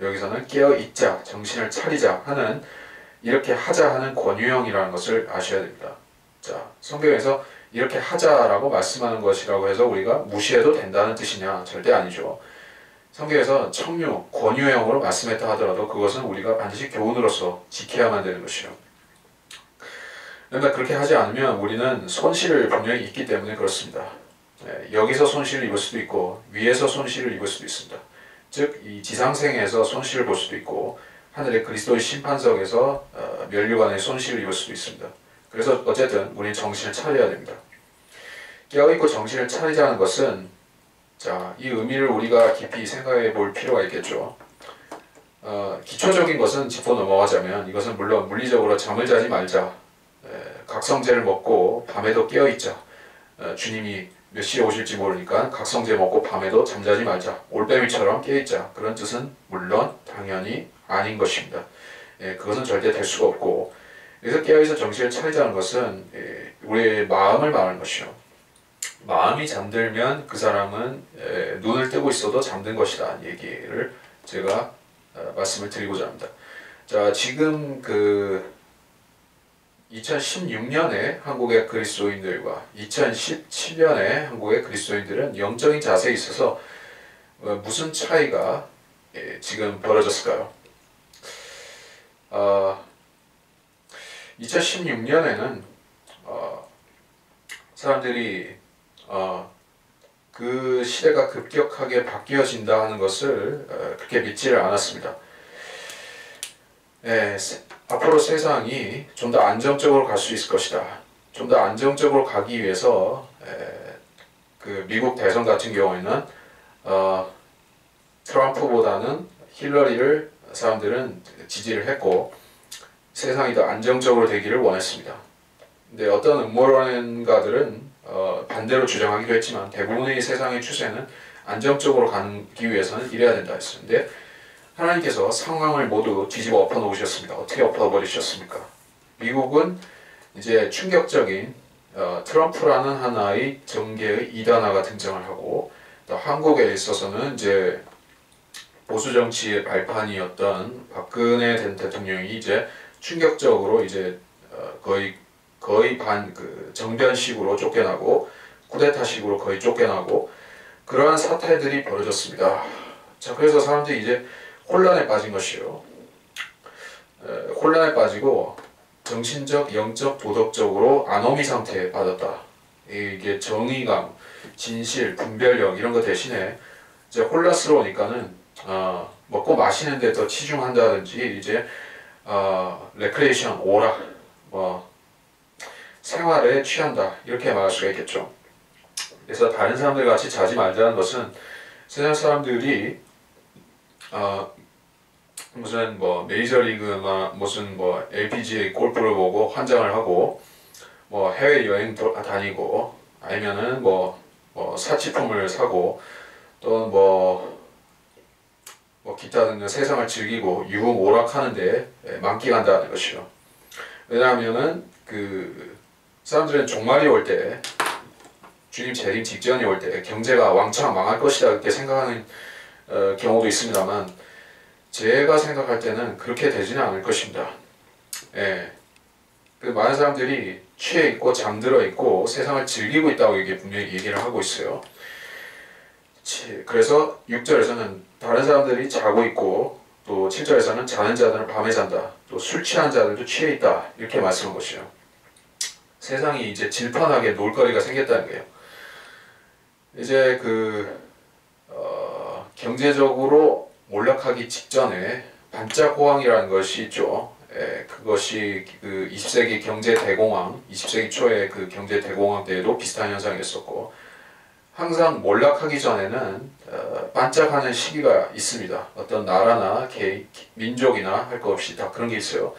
여기서는 깨어있자, 정신을 차리자 하는 이렇게 하자 하는 권유형이라는 것을 아셔야 됩니다. 자, 성경에서 이렇게 하자라고 말씀하는 것이라고 해서 우리가 무시해도 된다는 뜻이냐? 절대 아니죠. 성경에서 권유형으로 말씀했다 하더라도 그것은 우리가 반드시 교훈으로서 지켜야만 되는 것이요. 그러나 그렇게 하지 않으면 우리는 손실을 분명히 있기 때문에 그렇습니다. 여기서 손실을 입을 수도 있고 위에서 손실을 입을 수도 있습니다. 즉 이 지상생에서 손실을 볼 수도 있고 하늘의 그리스도의 심판석에서 면류관의 손실을 입을 수도 있습니다. 그래서 어쨌든 우리는 정신을 차려야 됩니다. 깨어있고 정신을 차리자는 것은 자, 이 의미를 우리가 깊이 생각해 볼 필요가 있겠죠. 기초적인 것은 짚고 넘어가자면 이것은 물론 물리적으로 잠을 자지 말자, 각성제를 먹고 밤에도 깨어있자, 주님이 몇 시에 오실지 모르니까 각성제 먹고 밤에도 잠자지 말자, 올빼미처럼 깨어있자, 그런 뜻은 물론 당연히 아닌 것입니다. 그것은 절대 될 수가 없고, 그래서 깨어있어 정신을 차리자는 것은 우리의 마음을 말하는 것이요. 마음이 잠들면 그 사람은 눈을 뜨고 있어도 잠든 것이다 얘기를 제가 말씀을 드리고자 합니다. 자, 지금 2016년에 한국의 그리스도인들과 2017년에 한국의 그리스도인들은 영적인 자세에 있어서 무슨 차이가 지금 벌어졌을까요? 2016년에는 사람들이 그 시대가 급격하게 바뀌어진다 하는 것을 그렇게 믿지를 않았습니다. 앞으로 세상이 좀 더 안정적으로 갈 수 있을 것이다. 좀 더 안정적으로 가기 위해서 그 미국 대선 같은 경우에는 트럼프보다는 힐러리를 사람들은 지지를 했고 세상이 더 안정적으로 되기를 원했습니다. 근데 어떤 음모론가들은 반대로 주장하기도 했지만 대부분의 세상의 추세는 안정적으로 가기 위해서는 이래야 된다 했었는데 하나님께서 상황을 모두 뒤집어 엎어 놓으셨습니다. 어떻게 엎어 버리셨습니까? 미국은 이제 충격적인 트럼프라는 하나의 정계의 이단화가 등장을 하고 또 한국에 있어서는 이제 보수 정치의 발판이었던 박근혜 전 대통령이 이제 충격적으로 이제 거의 정변식으로 쫓겨나고 쿠데타식으로 거의 쫓겨나고 그러한 사태들이 벌어졌습니다. 자, 그래서 사람들이 이제 혼란에 빠진 것이요. 혼란에 빠지고 정신적, 영적, 도덕적으로 아노미 상태에 빠졌다. 이게 정의감, 진실, 분별력 이런 거 대신에 이제 혼란스러우니까는 먹고 마시는데 더 치중한다든지 이제 레크레이션, 오락, 뭐 생활에 취한다 이렇게 말할 수가 있겠죠. 그래서 다른 사람들 같이 자지 말자는 것은 세상 사람들이 무슨 뭐 메이저리그나 무슨 뭐 LPGA 골프를 보고 환장을 하고 뭐 해외 여행 다니고 아니면은 뭐 사치품을 사고 또는 뭐 기타 등등 세상을 즐기고 유흥오락하는데 만끽한다는 것이요. 왜냐하면은 그 사람들은 종말이 올 때, 주님 재림 직전이 올 때 경제가 왕창 망할 것이다 이렇게 생각하는 경우도 있습니다만 제가 생각할 때는 그렇게 되지는 않을 것입니다. 그 많은 사람들이 취해 있고 잠들어 있고 세상을 즐기고 있다고 이게 분명히 얘기를 하고 있어요. 그래서 6절에서는 다른 사람들이 자고 있고 또 7절에서는 자는 자들은 밤에 잔다. 또 술 취한 자들도 취해 있다. 이렇게 말씀한 것이에요. 세상이 이제 질펀하게 놀거리가 생겼다는 거예요. 이제 경제적으로 몰락하기 직전에 반짝 호황이라는 것이 있죠. 그것이 그 20세기 경제 대공황, 20세기 초에 그 경제 대공황 때에도 비슷한 현상이었었고 항상 몰락하기 전에는 반짝하는 시기가 있습니다. 어떤 나라나 민족이나 할 것 없이 다 그런 게 있어요.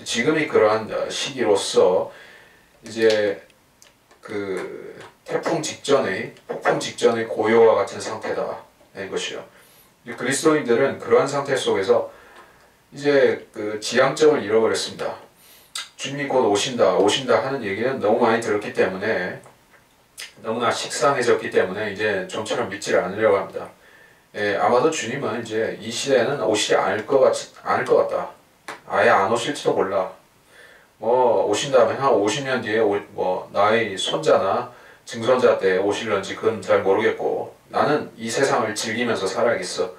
지금이 그러한 시기로서 이제 그 태풍 직전의 폭풍 직전의 고요와 같은 상태다 이것이요. 그리스도인들은 그러한 상태 속에서 이제 그 지향점을 잃어버렸습니다. 주님이 곧 오신다 하는 얘기는 너무 많이 들었기 때문에 너무나 식상해졌기 때문에 이제 좀처럼 믿지를 않으려고 합니다. 아마도 주님은 이제 이 시대에는 오시지 않을 것 같다. 아예 안 오실지도 몰라. 뭐 오신다면 한 50년 뒤에 나의 손자나 증손자 때 오실런지 그건 잘 모르겠고 나는 이 세상을 즐기면서 살아야겠어.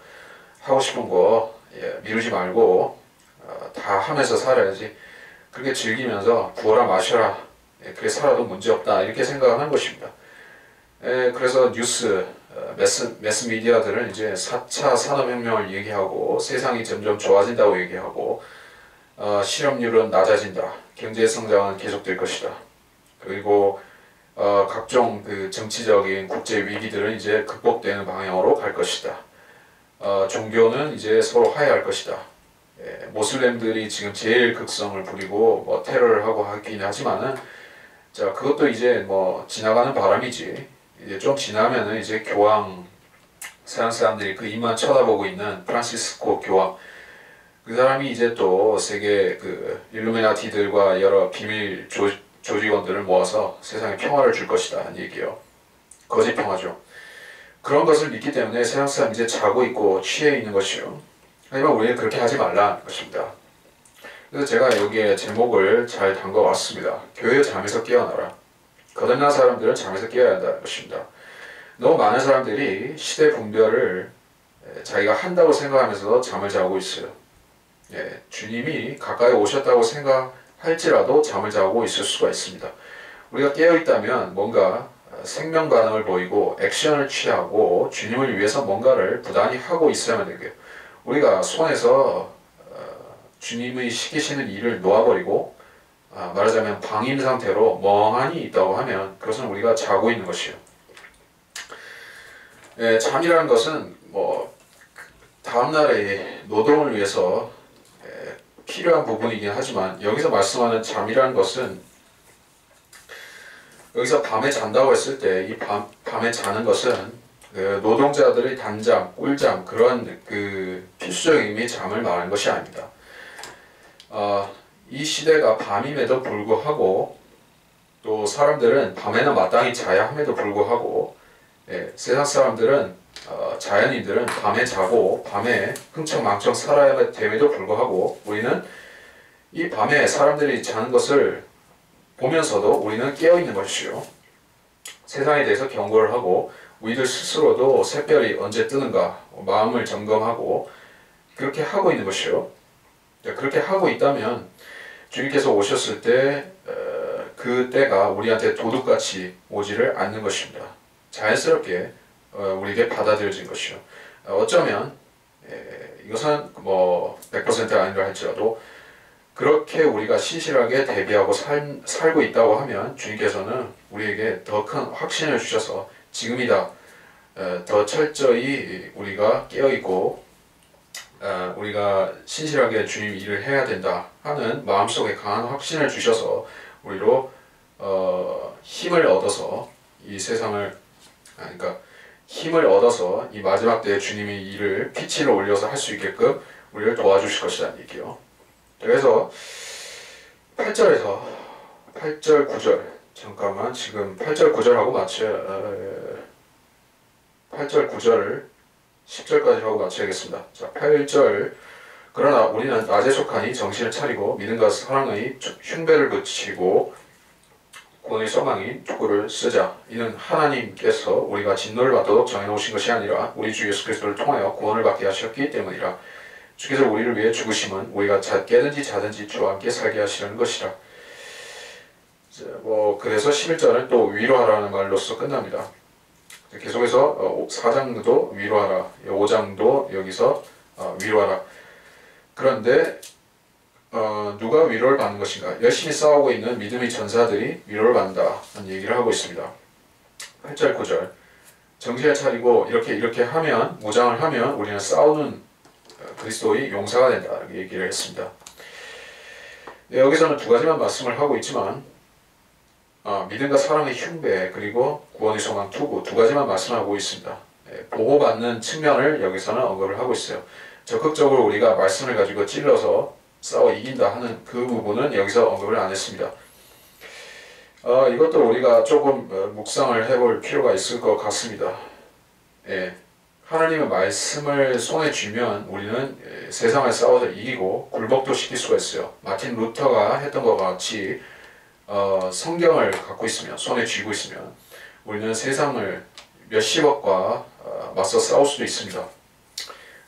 하고 싶은 거 미루지 말고 다 하면서 살아야지. 그렇게 즐기면서 부어라 마셔라. 그래 살아도 문제없다. 이렇게 생각하는 것입니다. 그래서 뉴스, 매스미디어들은 이제 4차 산업혁명을 얘기하고 세상이 점점 좋아진다고 얘기하고 실업률은 낮아진다. 경제 성장은 계속될 것이다. 그리고 각종 그 정치적인 국제 위기들은 이제 극복되는 방향으로 갈 것이다. 종교는 이제 서로 화해할 것이다. 모슬렘들이 지금 제일 극성을 부리고 뭐 테러를 하고 하긴 하지만은 자 그것도 이제 뭐 지나가는 바람이지. 이제 좀 지나면은 이제 교황 서양 사람들이 그 입만 쳐다보고 있는 프란시스코 교황 그 사람이 이제 또 세계 그 일루미나티들과 여러 비밀 조직원들을 모아서 세상에 평화를 줄 것이다 하는 얘기예요. 거짓 평화죠. 그런 것을 믿기 때문에 세상 사람 이제 자고 있고 취해 있는 것이요. 하지만 우리는 그렇게 하지 말라는 것입니다. 그래서 제가 여기에 제목을 잘 담궈왔습니다. 교회 잠에서 깨어나라. 거듭난 사람들은 잠에서 깨어야 한다는 것입니다. 너무 많은 사람들이 시대 분별을 자기가 한다고 생각하면서도 잠을 자고 있어요. 주님이 가까이 오셨다고 생각할지라도 잠을 자고 있을 수가 있습니다. 우리가 깨어있다면 뭔가 생명 반응을 보이고 액션을 취하고 주님을 위해서 뭔가를 부단히 하고 있어야만 되고요. 우리가 손에서 주님의 시키시는 일을 놓아버리고 말하자면 방임 상태로 멍하니 있다고 하면 그것은 우리가 자고 있는 것이에요. 잠이라는 것은 뭐 다음날의 노동을 위해서 필요한 부분이긴 하지만 여기서 말씀하는 잠이라는 것은 여기서 밤에 잔다고 했을 때 이 밤에 자는 것은 그 노동자들의 단잠, 꿀잠 그런 그 필수적인 의미의 잠을 말하는 것이 아닙니다. 이 시대가 밤임에도 불구하고 또 사람들은 밤에는 마땅히 자야 함에도 불구하고 세상 사람들은 자연인들은 밤에 자고 밤에 흥청망청 살아야 됨에도 불구하고 우리는 이 밤에 사람들이 자는 것을 보면서도 우리는 깨어있는 것이요. 세상에 대해서 경고를 하고 우리들 스스로도 샛별이 언제 뜨는가 마음을 점검하고 그렇게 하고 있는 것이요. 그렇게 하고 있다면 주님께서 오셨을 때 그 때가 우리한테 도둑같이 오지를 않는 것입니다. 자연스럽게 우리에게 받아들여진 것이요. 어쩌면 이것은 뭐 100% 아니라 할지라도 그렇게 우리가 신실하게 대비하고 살고 있다고 하면 주님께서는 우리에게 더 큰 확신을 주셔서 지금이다. 더 철저히 우리가 깨어있고 우리가 신실하게 주님 일을 해야 된다 하는 마음속에 강한 확신을 주셔서 우리로 힘을 얻어서 이 세상을 그러니까 힘을 얻어서 이 마지막 때에 주님이 일을 피치를 올려서 할 수 있게끔 우리를 도와주실 것이라는 얘기요. 그래서 8절에서 8절 9절 잠깐만 지금 8절 9절하고 맞춰 8절 9절을 10절까지 하고 마쳐야겠습니다. 자, 8절 그러나 우리는 낮에 속하니 정신을 차리고 믿음과 사랑의 흉배를 붙이고 구원의 소망인 투구를 쓰자. 이는 하나님께서 우리가 진노를 받도록 정해놓으신 것이 아니라 우리 주 예수 그리스도를 통하여 구원을 받게 하셨기 때문이라. 주께서 우리를 위해 죽으심은 우리가 깨든지 자든지 주와 함께 살게 하시려는 것이라. 그래서 11절은 또 위로하라는 말로서 끝납니다. 계속해서 4장도 위로하라, 5장도 여기서 위로하라. 그런데 누가 위로를 받는 것인가? 열심히 싸우고 있는 믿음의 전사들이 위로를 받는다는 얘기를 하고 있습니다. 8절 9절 정신을 차리고 이렇게 하면 무장을 하면 우리는 싸우는 그리스도의 용사가 된다 이렇게 얘기를 했습니다. 여기서는 두 가지만 말씀을 하고 있지만 믿음과 사랑의 흉배 그리고 구원의 소망 투구 두 가지만 말씀하고 있습니다. 보호받는 측면을 여기서는 언급을 하고 있어요. 적극적으로 우리가 말씀을 가지고 찔러서 싸워 이긴다 하는 그 부분은 여기서 언급을 안 했습니다. 이것도 우리가 조금 묵상을 해볼 필요가 있을 것 같습니다. 하나님의 말씀을 손에 쥐면 우리는 세상을 싸워서 이기고 굴복도 시킬 수가 있어요. 마틴 루터가 했던 것 같이 성경을 갖고 있으면 손에 쥐고 있으면 우리는 세상을 몇십억과 맞서 싸울 수도 있습니다.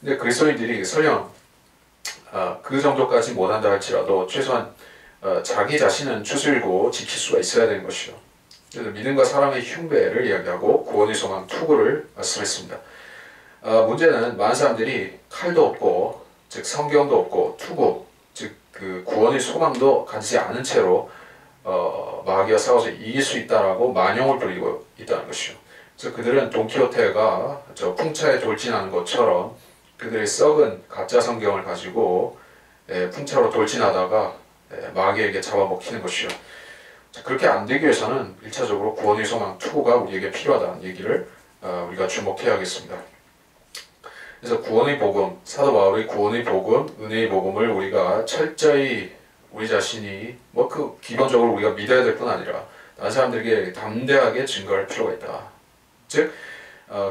근데 그리스도인들이 설령 그 정도까지 못한다 할지라도 최소한 자기 자신은 추스리고 지킬 수가 있어야 되는 것이요. 그래서 믿음과 사랑의 흉배를 이야기하고 구원의 소망 투구를 말씀했습니다. 문제는 많은 사람들이 칼도 없고 즉 성경도 없고 투구 즉 그 구원의 소망도 가지지 않은 채로 마귀와 싸워서 이길 수 있다라고 만용을 부리고 있다는 것이요. 그래서 그들은 돈키호테가 저 풍차에 돌진하는 것처럼 그들의 썩은 가짜 성경을 가지고 풍차로 돌진하다가 마귀에게 잡아먹히는 것이요. 그렇게 안 되기 위해서는 1차적으로 구원의 소망 투구가 우리에게 필요하다는 얘기를 우리가 주목해야겠습니다. 그래서 구원의 복음, 사도 바울의 구원의 복음, 은혜의 복음을 우리가 철저히 우리 자신이 기본적으로 우리가 믿어야 될 뿐 아니라 다른 사람들에게 담대하게 증거할 필요가 있다. 즉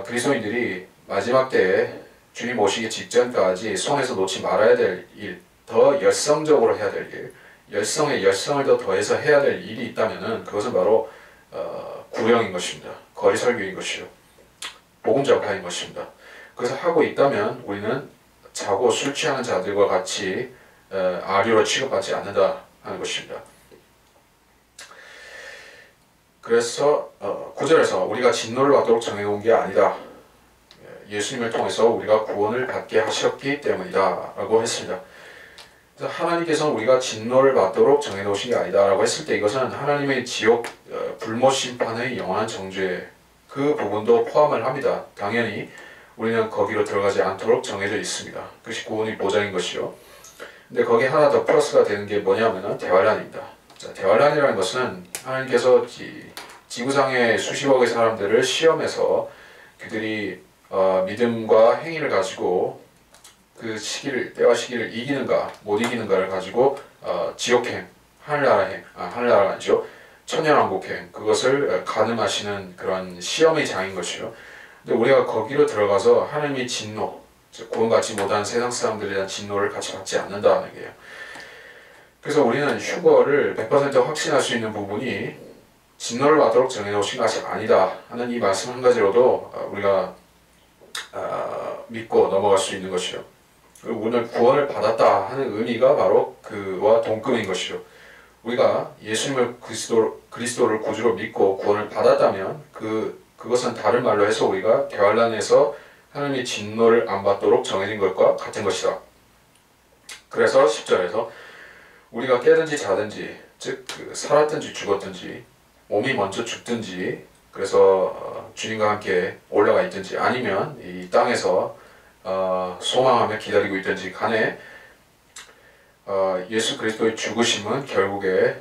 그리스도인들이 마지막 때에 주님 오시기 직전까지 손에서 놓지 말아야 될 일, 더 열성적으로 해야 될 일, 열성에 열성을 더 더해서 해야 될 일이 있다면은 그것은 바로 구령인 것입니다. 거리 설교인 것이요. 복음 전파인 것입니다. 그래서 하고 있다면 우리는 자고 술 취하는 자들과 같이 아류로 취급받지 않는다 하는 것입니다. 그래서 9절에서 우리가 진노를 받도록 정해놓은 게 아니다. 예수님을 통해서 우리가 구원을 받게 하셨기 때문이다 라고 했습니다. 그래서 하나님께서는 우리가 진노를 받도록 정해놓으신 게 아니다 라고 했을 때 이것은 하나님의 지옥 불못 심판의 영원한 정죄 그 부분도 포함을 합니다. 당연히 우리는 거기로 들어가지 않도록 정해져 있습니다. 그것이 구원의 보장인 것이요. 근데 거기에 하나 더 플러스가 되는 게 뭐냐면은 대환란입니다. 자, 대환란이라는 것은 하나님께서 지구상의 수십억의 사람들을 시험해서 그들이 믿음과 행위를 가지고 그 때와 시기를 이기는가 못 이기는가를 가지고 지옥행, 하늘나라행, 하늘나라가 아니죠. 천년왕국행 그것을 가늠하시는 그런 시험의 장인 것이요. 근데 우리가 거기로 들어가서 하나님의 진노, 즉 구원받지 못한 세상 사람들에 대한 진노를 같이 받지 않는다는 거예요. 그래서 우리는 휴거를 100% 확신할 수 있는 부분이 진노를 받도록 정해놓으신 것이 아니다 하는 이 말씀 한 가지로도 우리가 믿고 넘어갈 수 있는 것이요. 그리고 오늘 구원을 받았다 하는 의미가 바로 그와 동급인 것이요. 우리가 예수님을 그리스도를 구주로 믿고 구원을 받았다면 그것은 다른 말로 해서 우리가 개활란에서 하나님의 진노를 안 받도록 정해진 것과 같은 것이다. 그래서 10절에서 우리가 깨든지 자든지 즉 살았든지 죽었든지 몸이 먼저 죽든지 그래서 주님과 함께 올라가 있든지 아니면 이 땅에서 소망하며 기다리고 있든지 간에 예수 그리스도의 죽으심은 결국에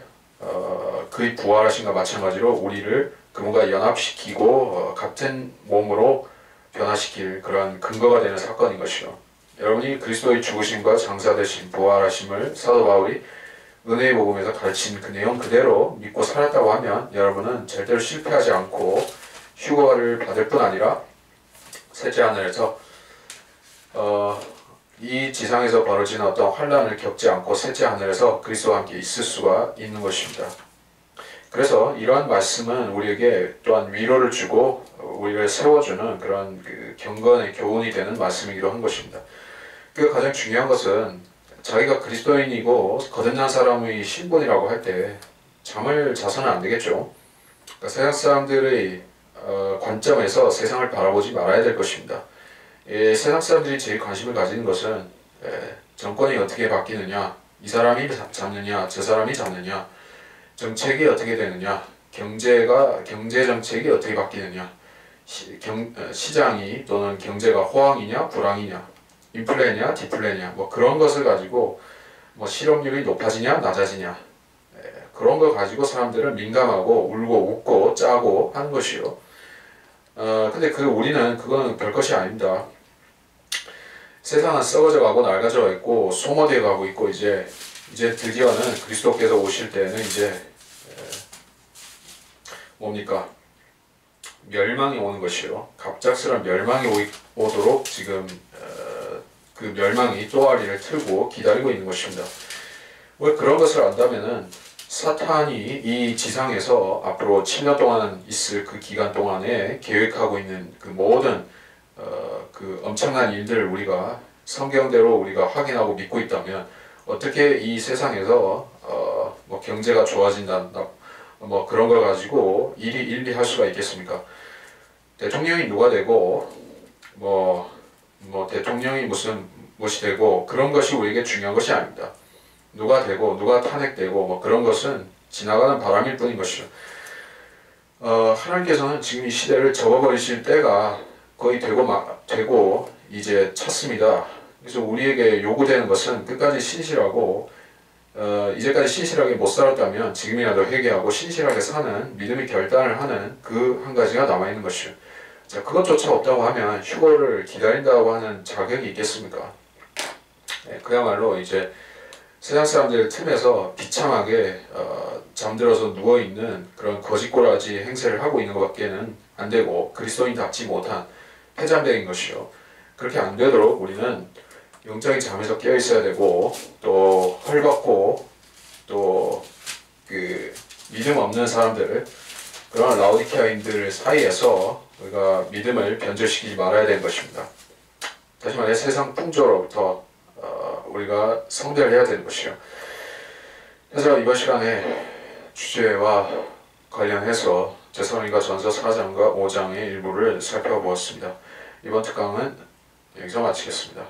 그의 부활하심과 마찬가지로 우리를 그분과 연합시키고 같은 몸으로 변화시킬 그러한 근거가 되는 사건인 것이요. 여러분이 그리스도의 죽으심과 장사되신 부활하심을 사도 바울이 은혜의 복음에서 가르친 그 내용 그대로 믿고 살았다고 하면 여러분은 절대로 실패하지 않고 휴거를 받을 뿐 아니라 셋째 하늘에서 이 지상에서 벌어지는 어떤 환란을 겪지 않고 셋째 하늘에서 그리스도와 함께 있을 수가 있는 것입니다. 그래서 이러한 말씀은 우리에게 또한 위로를 주고 우리를 세워주는 그런 경건의 교훈이 되는 말씀이기도 한 것입니다. 그 가장 중요한 것은 자기가 그리스도인이고 거듭난 사람의 신분이라고 할 때 잠을 자서는 안 되겠죠. 그러니까 세상 사람들의 관점에서 세상을 바라보지 말아야 될 것입니다. 세상 사람들이 제일 관심을 가지는 것은 정권이 어떻게 바뀌느냐, 이 사람이 잡느냐, 저 사람이 잡느냐, 정책이 어떻게 되느냐, 경제 정책이 어떻게 바뀌느냐, 시장이 또는 경제가 호황이냐, 불황이냐, 인플레냐, 디플레냐, 뭐 그런 것을 가지고 뭐 실업률이 높아지냐, 낮아지냐, 그런 걸 가지고 사람들은 민감하고 울고 웃고 짜고 하는 것이요. 근데 우리는 그거는 별것이 아닙니다. 세상은 썩어져 가고 낡아져 있고 소모되어 가고 있고 이제 드디어는 그리스도께서 오실 때는 이제 뭡니까? 멸망이 오는 것이요. 갑작스러운 멸망이 오도록 지금 그 멸망이 쪼아리를 틀고 기다리고 있는 것입니다. 왜 그런 것을 안다면은 사탄이 이 지상에서 앞으로 7년 동안 있을 그 기간 동안에 계획하고 있는 그 모든 그 엄청난 일들을 우리가 성경대로 우리가 확인하고 믿고 있다면 어떻게 이 세상에서 뭐 경제가 좋아진다 뭐 그런 걸 가지고 일이 할 수가 있겠습니까? 대통령이 누가 되고 뭐 대통령이 무엇이 되고 그런 것이 우리에게 중요한 것이 아닙니다. 누가 되고 누가 탄핵되고 뭐 그런 것은 지나가는 바람일 뿐인 것이죠. 하나님께서는 지금 이 시대를 접어버리실 때가 거의 되고 이제 찼습니다. 그래서 우리에게 요구되는 것은 끝까지 신실하고 이제까지 신실하게 못 살았다면 지금이라도 회개하고 신실하게 사는 믿음의 결단을 하는 그 한 가지가 남아있는 것이죠. 자, 그것조차 없다고 하면 휴거를 기다린다고 하는 자격이 있겠습니까? 그야말로 이제 세상 사람들 틈에서 비참하게 잠들어서 누워있는 그런 거짓꼬라지 행세를 하고 있는 것밖에는 안 되고 그리스도인답지 못한 패잔배인 것이요. 그렇게 안 되도록 우리는 영적인 잠에서 깨어 있어야 되고 또 헐벗고 또 그 믿음 없는 사람들 그런 라오디케아인들 사이에서 우리가 믿음을 변절시키지 말아야 되는 것입니다. 다시 말해 세상 풍조로부터 우리가 성대를 해야 되는 것이요. 그래서 이번 시간에 주제와 관련해서 데살로니가 전서 4장과 5장의 일부를 살펴보았습니다. 이번 특강은 여기서 마치겠습니다.